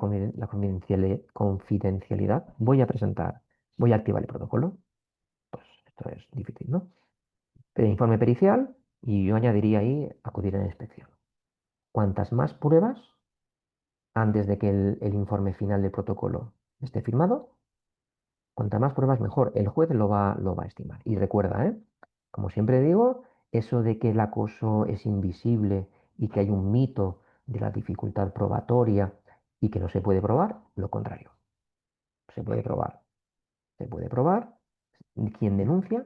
confidencialidad, voy a activar el protocolo. Pues esto es difícil, ¿no? Informe pericial y yo añadiría ahí acudir a la inspección. Cuantas más pruebas antes de que el informe final del protocolo esté firmado, cuantas más pruebas mejor. El juez lo va a estimar. Y recuerda, como siempre digo, eso de que el acoso es invisible y que hay un mito de la dificultad probatoria y que no se puede probar, lo contrario. Se puede probar. Se puede probar. Quien denuncia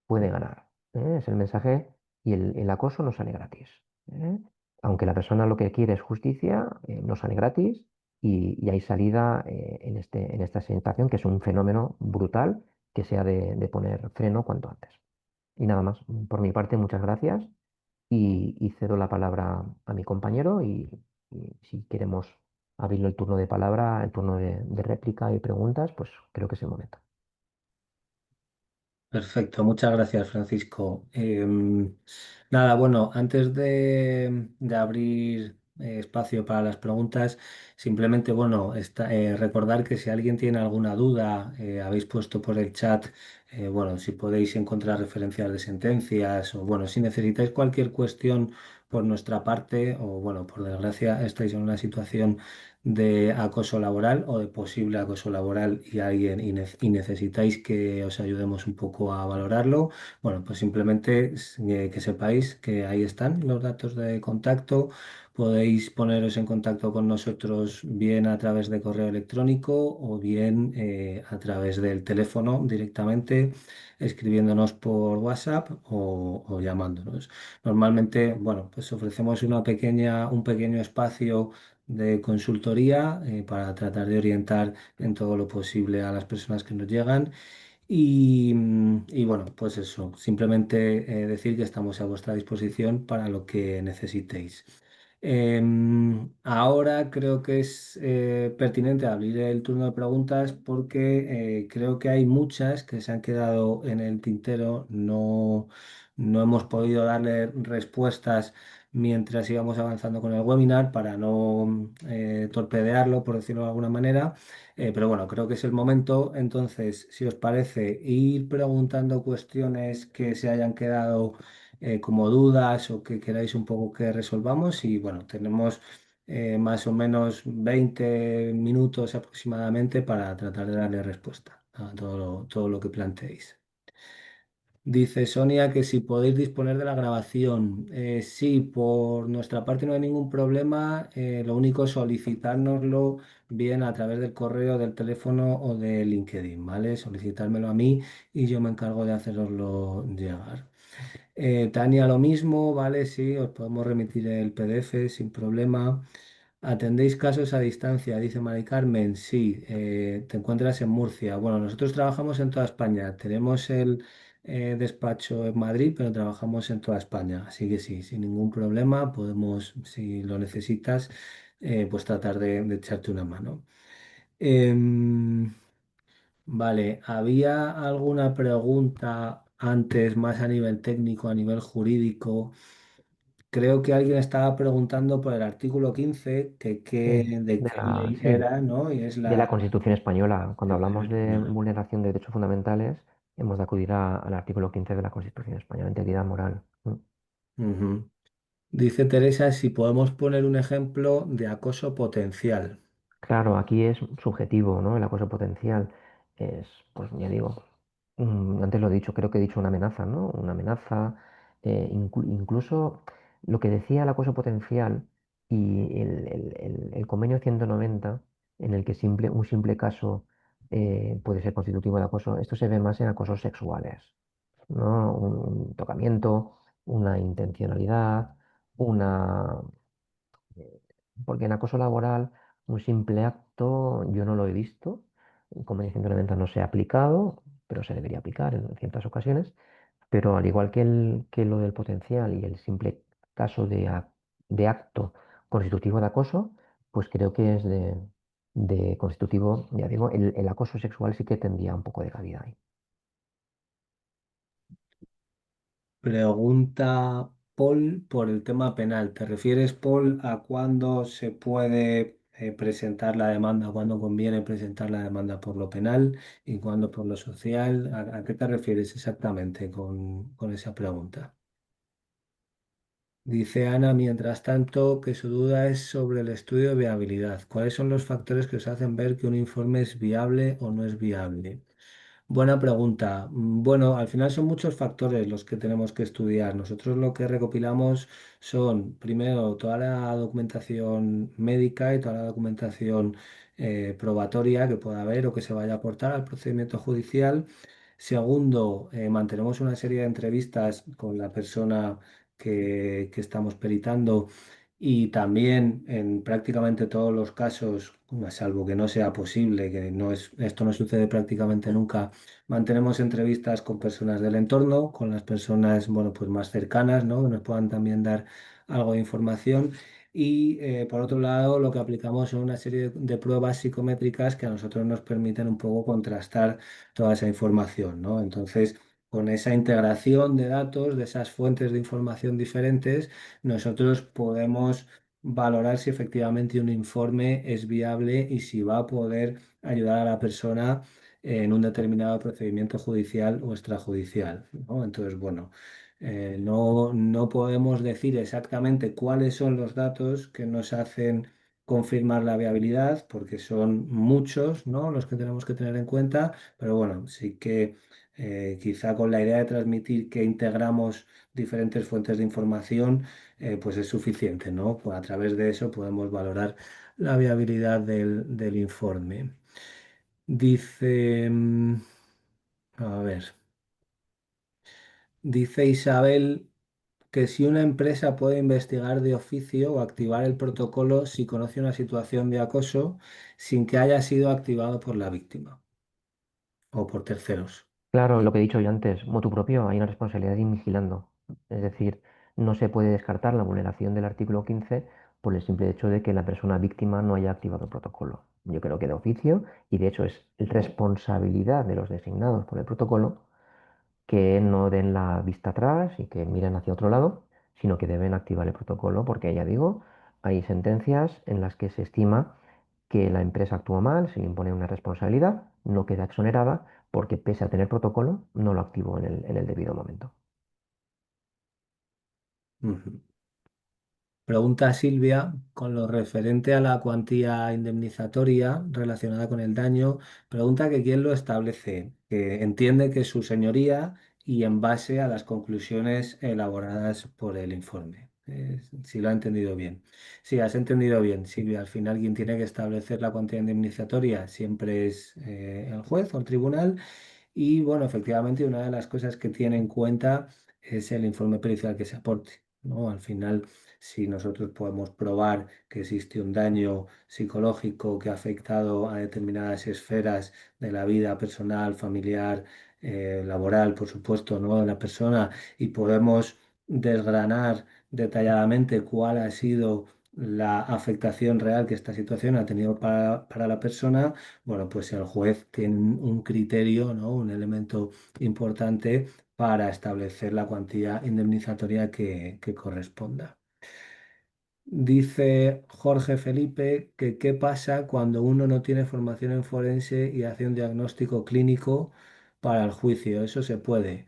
puede ganar. Es el mensaje y el acoso no sale gratis. ¿eh? Aunque la persona lo que quiere es justicia, no sale gratis y hay salida en esta situación, que es un fenómeno brutal que se ha de poner freno cuanto antes. Y nada más, por mi parte, muchas gracias y cedo la palabra a mi compañero y si queremos abrirle el turno de palabra, el turno de réplica y preguntas, pues creo que es el momento. Perfecto, muchas gracias, Francisco. Nada, bueno, antes de abrir espacio para las preguntas, simplemente, bueno, recordar que si alguien tiene alguna duda, habéis puesto por el chat, bueno, si podéis encontrar referencias de sentencias o, bueno, si necesitáis cualquier cuestión por nuestra parte o, bueno, por desgracia, estáis en una situación de acoso laboral o de posible acoso laboral y necesitáis que os ayudemos un poco a valorarlo, bueno, pues simplemente que sepáis que ahí están los datos de contacto. Podéis poneros en contacto con nosotros bien a través de correo electrónico o bien a través del teléfono directamente, escribiéndonos por WhatsApp o llamándonos. Normalmente, bueno, pues ofrecemos un pequeño espacio de consultoría para tratar de orientar en todo lo posible a las personas que nos llegan. Y bueno, pues eso, simplemente decir que estamos a vuestra disposición para lo que necesitéis. Ahora creo que es pertinente abrir el turno de preguntas porque creo que hay muchas que se han quedado en el tintero. No hemos podido darle respuestas mientras íbamos avanzando con el webinar para no torpedearlo, por decirlo de alguna manera. Pero bueno, creo que es el momento. Entonces, si os parece, ir preguntando cuestiones que se hayan quedado como dudas o que queráis un poco que resolvamos. Y bueno, tenemos más o menos 20 minutos aproximadamente para tratar de darle respuesta a todo lo que planteéis. Dice Sonia que si podéis disponer de la grabación. Sí, por nuestra parte no hay ningún problema. Lo único es solicitárnoslo bien a través del correo, del teléfono o de LinkedIn, ¿vale? Solicitármelo a mí y yo me encargo de haceroslo llegar. Tania, lo mismo, ¿vale? Sí, os podemos remitir el PDF sin problema. ¿Atendéis casos a distancia? Dice Mari Carmen. Sí, te encuentras en Murcia. Bueno, nosotros trabajamos en toda España. Tenemos el despacho en Madrid, pero trabajamos en toda España. Así que sí, sin ningún problema, podemos, si lo necesitas, pues tratar de echarte una mano. Em, vale, ¿había alguna pregunta antes, más a nivel técnico, a nivel jurídico? Creo que alguien estaba preguntando por el artículo 15, Sí, de qué ley sí, era, ¿no? Y es de la la... Constitución española. Cuando hablamos de vulneración de derechos fundamentales, hemos de acudir al artículo 15 de la Constitución española, integridad moral. Ujú. Dice Teresa si podemos poner un ejemplo de acoso potencial. Claro, aquí es subjetivo, ¿no? El acoso potencial es, pues ya digo, antes lo he dicho, creo que he dicho una amenaza, ¿no? Una amenaza, incluso lo que decía el acoso potencial y el convenio 190, en el que un simple caso puede ser constitutivo de acoso, esto se ve más en acosos sexuales, ¿no? Un tocamiento, una intencionalidad, una porque en acoso laboral, un simple acto, yo no lo he visto. El convenio 190 no se ha aplicado, pero se debería aplicar en ciertas ocasiones. pero al igual que, que lo del potencial y el simple caso de acto constitutivo de acoso, pues creo que es de constitutivo, ya digo, el acoso sexual sí que tendría un poco de cabida ahí. Pregunta Paul por el tema penal. ¿Te refieres, Paul, a cuándo se puede presentar la demanda, cuándo conviene presentar la demanda por lo penal y cuándo por lo social? A qué te refieres exactamente con esa pregunta? Dice Ana, mientras tanto, que su duda es sobre el estudio de viabilidad. ¿Cuáles son los factores que os hacen ver que un informe es viable o no es viable? Buena pregunta. Bueno, al final son muchos factores los que tenemos que estudiar. Nosotros lo que recopilamos son, primero, toda la documentación médica y toda la documentación probatoria que pueda haber o que se vaya a aportar al procedimiento judicial. Segundo, mantenemos una serie de entrevistas con la persona que estamos peritando y también en prácticamente todos los casos, salvo que no sea posible, que no es, esto no sucede prácticamente nunca, mantenemos entrevistas con personas del entorno, con las personas, bueno, pues más cercanas, ¿no? Que nos puedan también dar algo de información. Y por otro lado, lo que aplicamos son una serie de pruebas psicométricas que a nosotros nos permiten un poco contrastar toda esa información, ¿no? Entonces, con esa integración de datos, de esas fuentes de información diferentes, nosotros podemos valorar si efectivamente un informe es viable y si va a poder ayudar a la persona en un determinado procedimiento judicial o extrajudicial, ¿no? Entonces, bueno, no podemos decir exactamente cuáles son los datos que nos hacen confirmar la viabilidad, porque son muchos, ¿no? Los que tenemos que tener en cuenta, pero bueno, sí que quizá con la idea de transmitir que integramos diferentes fuentes de información, pues es suficiente, ¿no? Pues a través de eso podemos valorar la viabilidad del informe. Dice, a ver, dice Isabel que si una empresa puede investigar de oficio o activar el protocolo si conoce una situación de acoso sin que haya sido activado por la víctima o por terceros. Claro, lo que he dicho yo antes, motu propio, hay una responsabilidad de ir vigilando. Es decir, no se puede descartar la vulneración del artículo 15 por el simple hecho de que la persona víctima no haya activado el protocolo. Yo creo que de oficio, y de hecho es responsabilidad de los designados por el protocolo, que no den la vista atrás y que miren hacia otro lado, sino que deben activar el protocolo, porque ya digo, hay sentencias en las que se estima que la empresa actuó mal, se le impone una responsabilidad, no queda exonerada, porque pese a tener protocolo, no lo activó en el debido momento. Ujú. Pregunta Silvia, con lo referente a la cuantía indemnizatoria relacionada con el daño, pregunta que quién lo establece, que entiende que es su señoría y en base a las conclusiones elaboradas por el informe. Si lo ha entendido bien. Sí, has entendido bien, Silvia. Al final quien tiene que establecer la cuantía indemnizatoria siempre es el juez o el tribunal. Y bueno, efectivamente, una de las cosas que tiene en cuenta es el informe pericial que se aporte, ¿no? Al final, si nosotros podemos probar que existe un daño psicológico que ha afectado a determinadas esferas de la vida personal, familiar, laboral, por supuesto, ¿no? De la persona, y podemos desgranar detalladamente cuál ha sido la afectación real que esta situación ha tenido para la persona, bueno, pues el juez tiene un criterio, ¿no? Un elemento importante para establecer la cuantía indemnizatoria que corresponda. Dice Jorge Felipe que qué pasa cuando uno no tiene formación en forense y hace un diagnóstico clínico para el juicio. Eso se puede.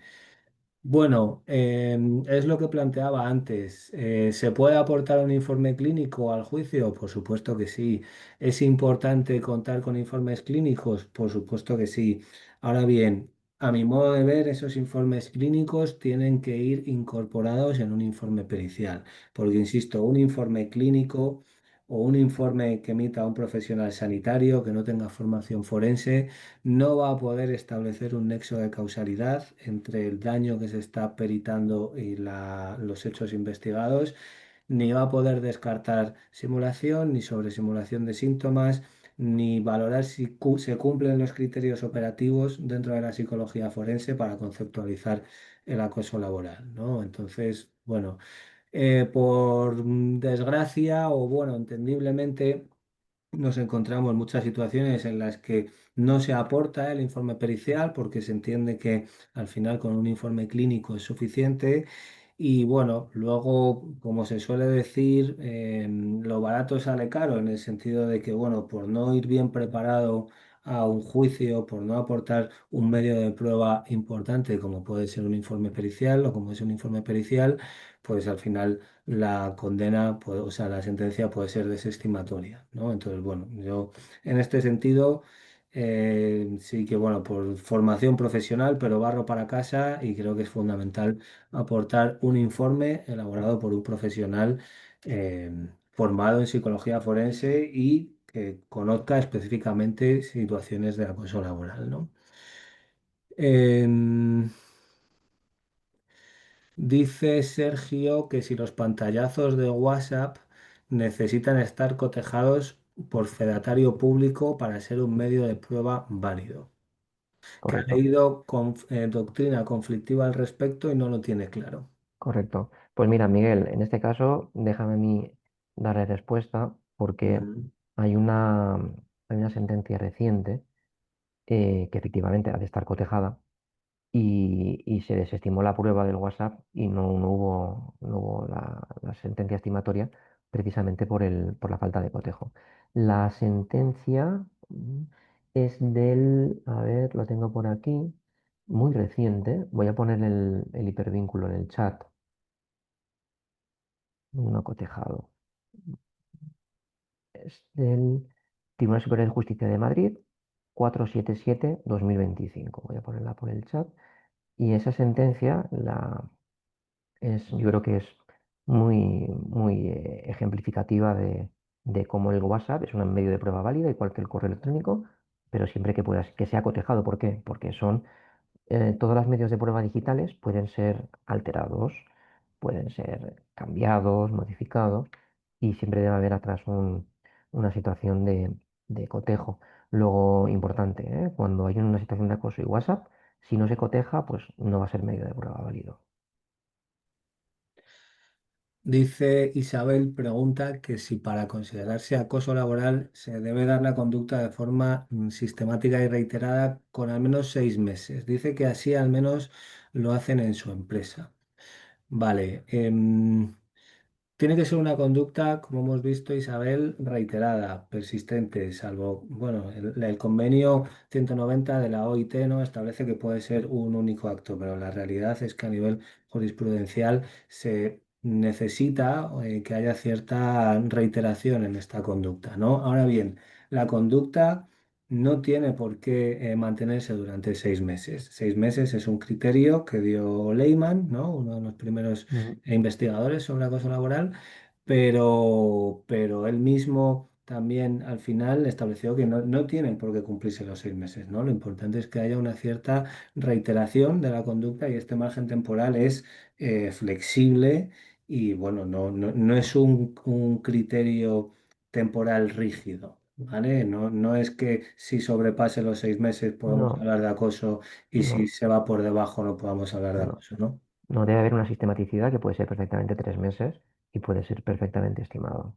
Bueno, es lo que planteaba antes. ¿Se puede aportar un informe clínico al juicio? Por supuesto que sí. ¿Es importante contar con informes clínicos? Por supuesto que sí. Ahora bien, a mi modo de ver, esos informes clínicos tienen que ir incorporados en un informe pericial, porque, insisto, un informe clínico o un informe que emita un profesional sanitario que no tenga formación forense no va a poder establecer un nexo de causalidad entre el daño que se está peritando y los hechos investigados, ni va a poder descartar simulación, ni sobre simulación de síntomas, ni valorar si se cumplen los criterios operativos dentro de la psicología forense para conceptualizar el acoso laboral, ¿no? Entonces, bueno, por desgracia o bueno, entendiblemente nos encontramos muchas situaciones en las que no se aporta el informe pericial porque se entiende que al final con un informe clínico es suficiente. Y bueno, luego, como se suele decir, lo barato sale caro en el sentido de que, bueno, por no ir bien preparado a un juicio, por no aportar un medio de prueba importante como puede ser un informe pericial o como es un informe pericial, pues al final la condena, o sea, la sentencia puede ser desestimatoria, ¿no? Entonces, bueno, yo en este sentido sí que, bueno, por formación profesional, pero barro para casa y creo que es fundamental aportar un informe elaborado por un profesional eh, formado en psicología forense y que conozca específicamente situaciones de acoso laboral, ¿no? Em, Dice Sergio que si los pantallazos de WhatsApp necesitan estar cotejados por fedatario público para ser un medio de prueba válido. Que ha Correcto, leído doctrina conflictiva al respecto y no lo tiene claro. correcto. Pues mira, Miguel, en este caso, déjame a mí darle respuesta porque Ujú. hay una, hay una sentencia reciente que efectivamente ha de estar cotejada y se desestimó la prueba del WhatsApp y no hubo la sentencia estimatoria precisamente por la falta de cotejo. La sentencia es del, a ver, lo tengo por aquí, muy reciente. Voy a poner el hipervínculo en el chat, no cotejado. Es del Tribunal Superior de Justicia de Madrid, 477/2025. Voy a ponerla por el chat. Y esa sentencia yo creo que es muy ejemplificativa de cómo el WhatsApp es un medio de prueba válida, igual que el correo electrónico, pero siempre que sea cotejado. ¿Por qué? Porque todos los medios de prueba digitales pueden ser alterados, pueden ser cambiados, modificados, y siempre debe haber atrás una situación de cotejo. Luego, importante, ¿eh? Cuando hay una situación de acoso y WhatsApp, si no se coteja, pues no va a ser medio de prueba válido. Dice Isabel, pregunta que si para considerarse acoso laboral se debe dar la conducta de forma sistemática y reiterada con al menos 6 meses. Dice que así al menos lo hacen en su empresa. Vale. Tiene que ser una conducta, como hemos visto, Isabel, reiterada, persistente, salvo, bueno, el convenio 190 de la OIT no establece que puede ser un único acto, pero la realidad es que a nivel jurisprudencial se necesita que haya cierta reiteración en esta conducta, ¿no? Ahora bien, la conducta no tiene por qué mantenerse durante 6 meses. 6 meses es un criterio que dio Lehmann, ¿no? Uno de los primeros Ujú. investigadores sobre acoso laboral, pero él mismo también al final estableció que no tienen por qué cumplirse los 6 meses, ¿no? Lo importante es que haya una cierta reiteración de la conducta y este margen temporal es flexible y bueno, no es un criterio temporal rígido. ¿Vale? No es que si sobrepase los 6 meses podemos No, hablar de acoso y si no, se va por debajo no podamos hablar de no. acoso, ¿no? No debe haber una sistematicidad que puede ser perfectamente 3 meses y puede ser perfectamente estimado.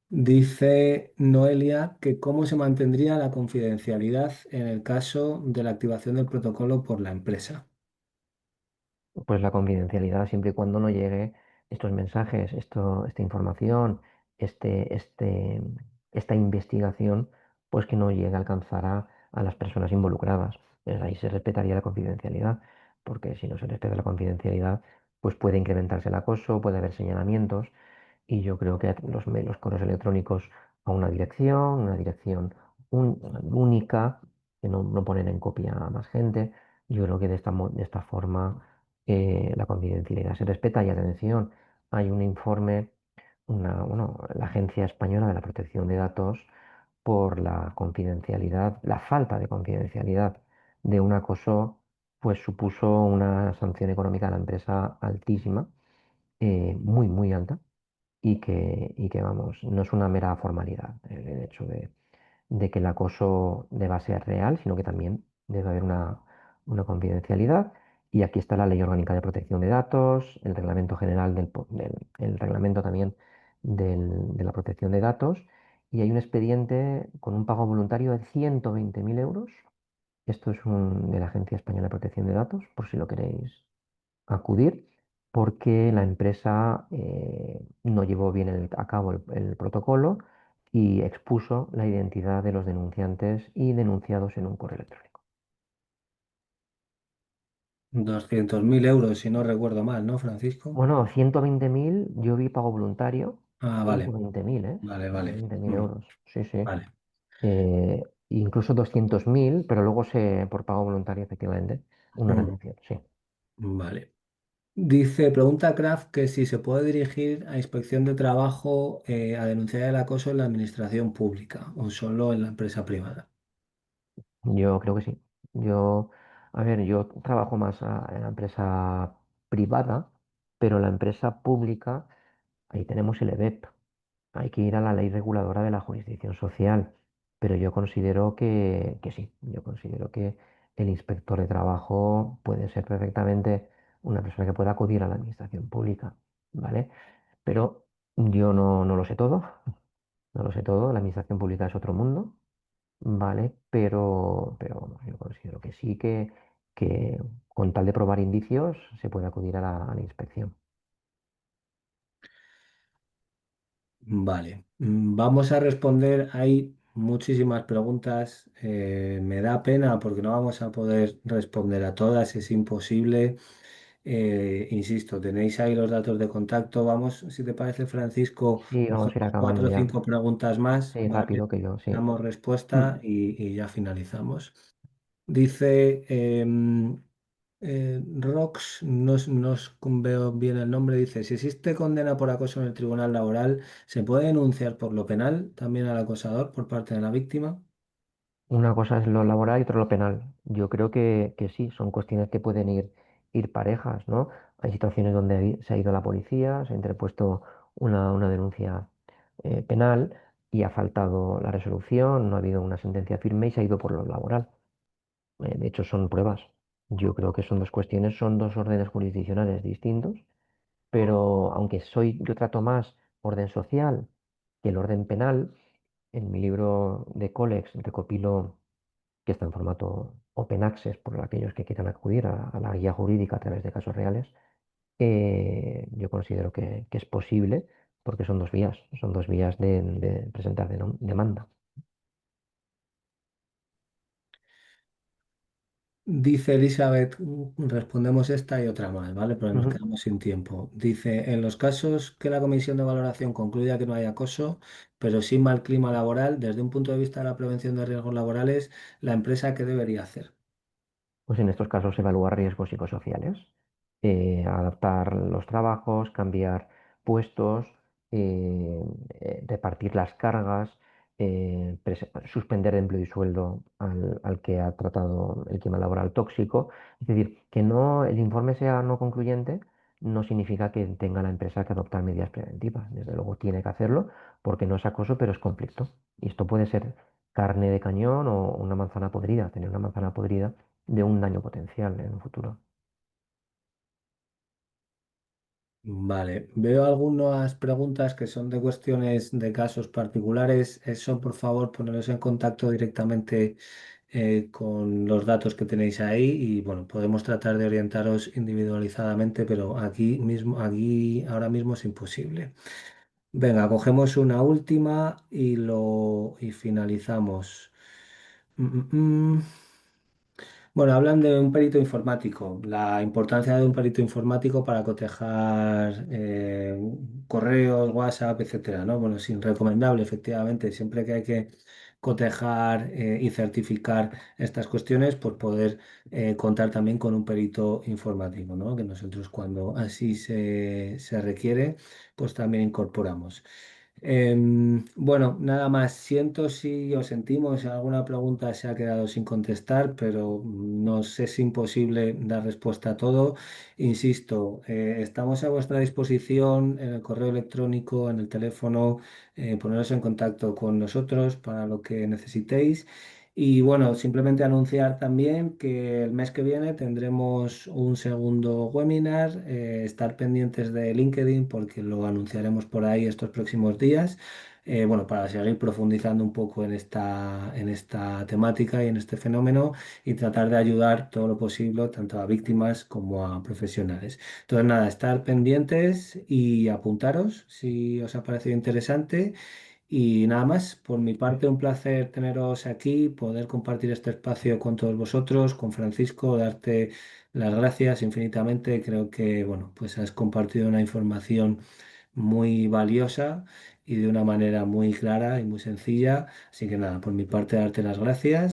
Dice Noelia que cómo se mantendría la confidencialidad en el caso de la activación del protocolo por la empresa. Pues la confidencialidad, siempre y cuando no llegue estos mensajes, esta información, este, este, esta investigación, pues que no llegue a alcanzar a las personas involucradas. Pues ahí se respetaría la confidencialidad, porque si no se respeta la confidencialidad, pues puede incrementarse el acoso, puede haber señalamientos. Y yo creo que los correos electrónicos a una dirección única, que no ponen en copia a más gente, yo creo que de esta forma la confidencialidad se respeta. Y atención, hay un informe, bueno, la Agencia Española de la Protección de Datos por la confidencialidad, la falta de confidencialidad de un acoso, pues supuso una sanción económica a la empresa altísima, muy alta y que, vamos, no es una mera formalidad el hecho de que el acoso deba ser real, sino que también debe haber una confidencialidad. Y aquí está la Ley Orgánica de Protección de Datos, el Reglamento General el reglamento también de la protección de datos. Y hay un expediente con un pago voluntario de 120.000 euros. Esto es de la Agencia Española de Protección de Datos, por si lo queréis acudir, porque la empresa no llevó bien a cabo el protocolo y expuso la identidad de los denunciantes y denunciados en un correo electrónico. 200.000 euros, si no recuerdo mal, ¿no, Francisco? Bueno, 120.000, yo vi pago voluntario, Ah, vale, 120.000, ¿eh? vale, vale. 120.000 euros, sí, sí. Vale. Incluso 200.000, pero luego por pago voluntario, efectivamente, una Mm, retención, sí. vale. Dice, pregunta Kraft que si se puede dirigir a inspección de trabajo a denunciar el acoso en la administración pública o solo en la empresa privada. Yo creo que sí. Yo, a ver, yo trabajo más en la empresa privada, pero la empresa pública, ahí tenemos el EDEP. Hay que ir a la ley reguladora de la jurisdicción social. Pero yo considero que sí. Yo considero que el inspector de trabajo puede ser perfectamente una persona que pueda acudir a la administración pública, ¿vale? Pero yo no lo sé todo. No lo sé todo. La administración pública es otro mundo. Vale, pero vamos, yo considero que sí que con tal de probar indicios se puede acudir a la inspección. Vale, vamos a responder. Hay muchísimas preguntas. Me da pena porque no vamos a poder responder a todas, es imposible. Insisto, tenéis ahí los datos de contacto. Vamos, si te parece, Francisco, Sí, vamos a ir cogemos acabando cuatro o ya. cinco preguntas más, Sí, ¿vale? rápido que yo, sí. Damos Mm. respuesta y ya finalizamos. Dice Rox, no veo bien el nombre, dice, si existe condena por acoso en el tribunal laboral, ¿se puede denunciar por lo penal también al acosador por parte de la víctima? Una cosa es lo laboral y otra lo penal. Yo creo que sí, son cuestiones que pueden ir parejas, ¿no? Hay situaciones donde se ha ido la policía, se ha interpuesto una denuncia penal y ha faltado la resolución, no ha habido una sentencia firme y se ha ido por lo laboral. De hecho, son pruebas. Yo creo que son dos cuestiones, son dos órdenes jurisdiccionales distintos, pero yo trato más orden social que el orden penal. En mi libro de Colex recopilo, que está en formato Open Access por aquellos que quieran acudir a la guía jurídica a través de casos reales. Yo considero que es posible porque son dos vías de presentar demanda. Dice Elizabeth, respondemos esta y otra más, ¿vale? Pero nos Ujú. quedamos sin tiempo. Dice, en los casos que la comisión de valoración concluya que no hay acoso, pero sí mal clima laboral, desde un punto de vista de la prevención de riesgos laborales, ¿la empresa qué debería hacer? Pues en estos casos evaluar riesgos psicosociales, adaptar los trabajos, cambiar puestos, repartir las cargas, suspender empleo y sueldo al que ha tratado el clima laboral tóxico. Es decir, que no, el informe sea no concluyente no significa que tenga la empresa que adoptar medidas preventivas. Desde luego tiene que hacerlo porque no es acoso, pero es conflicto. Y esto puede ser carne de cañón o una manzana podrida, tener una manzana podrida de un daño potencial en un futuro. Vale, veo algunas preguntas que son de cuestiones de casos particulares. Eso, por favor, poneros en contacto directamente con los datos que tenéis ahí y bueno, podemos tratar de orientaros individualizadamente, pero aquí ahora mismo es imposible. Venga, cogemos una última y finalizamos. Mm, mm, mm. Bueno, hablan de un perito informático, la importancia de un perito informático para cotejar correos, WhatsApp, etcétera, ¿no? Bueno, es recomendable, efectivamente, siempre que hay que cotejar y certificar estas cuestiones, por poder contar también con un perito informático, ¿no? Que nosotros cuando así se requiere, pues también incorporamos. Bueno, nada más. Siento si os sentimos, si alguna pregunta se ha quedado sin contestar, pero nos es imposible dar respuesta a todo. Insisto, estamos a vuestra disposición en el correo electrónico, en el teléfono, poneros en contacto con nosotros para lo que necesitéis. Y bueno, simplemente anunciar también que el mes que viene tendremos un segundo webinar. Estar pendientes de LinkedIn porque lo anunciaremos por ahí estos próximos días. Bueno, para seguir profundizando un poco en esta temática y en este fenómeno y tratar de ayudar todo lo posible tanto a víctimas como a profesionales. Entonces, nada, estar pendientes y apuntaros si os ha parecido interesante. Y nada más, por mi parte, un placer teneros aquí, poder compartir este espacio con todos vosotros, con Francisco, darte las gracias infinitamente. Creo que, bueno, pues has compartido una información muy valiosa y de una manera muy clara y muy sencilla. Así que nada, por mi parte, darte las gracias.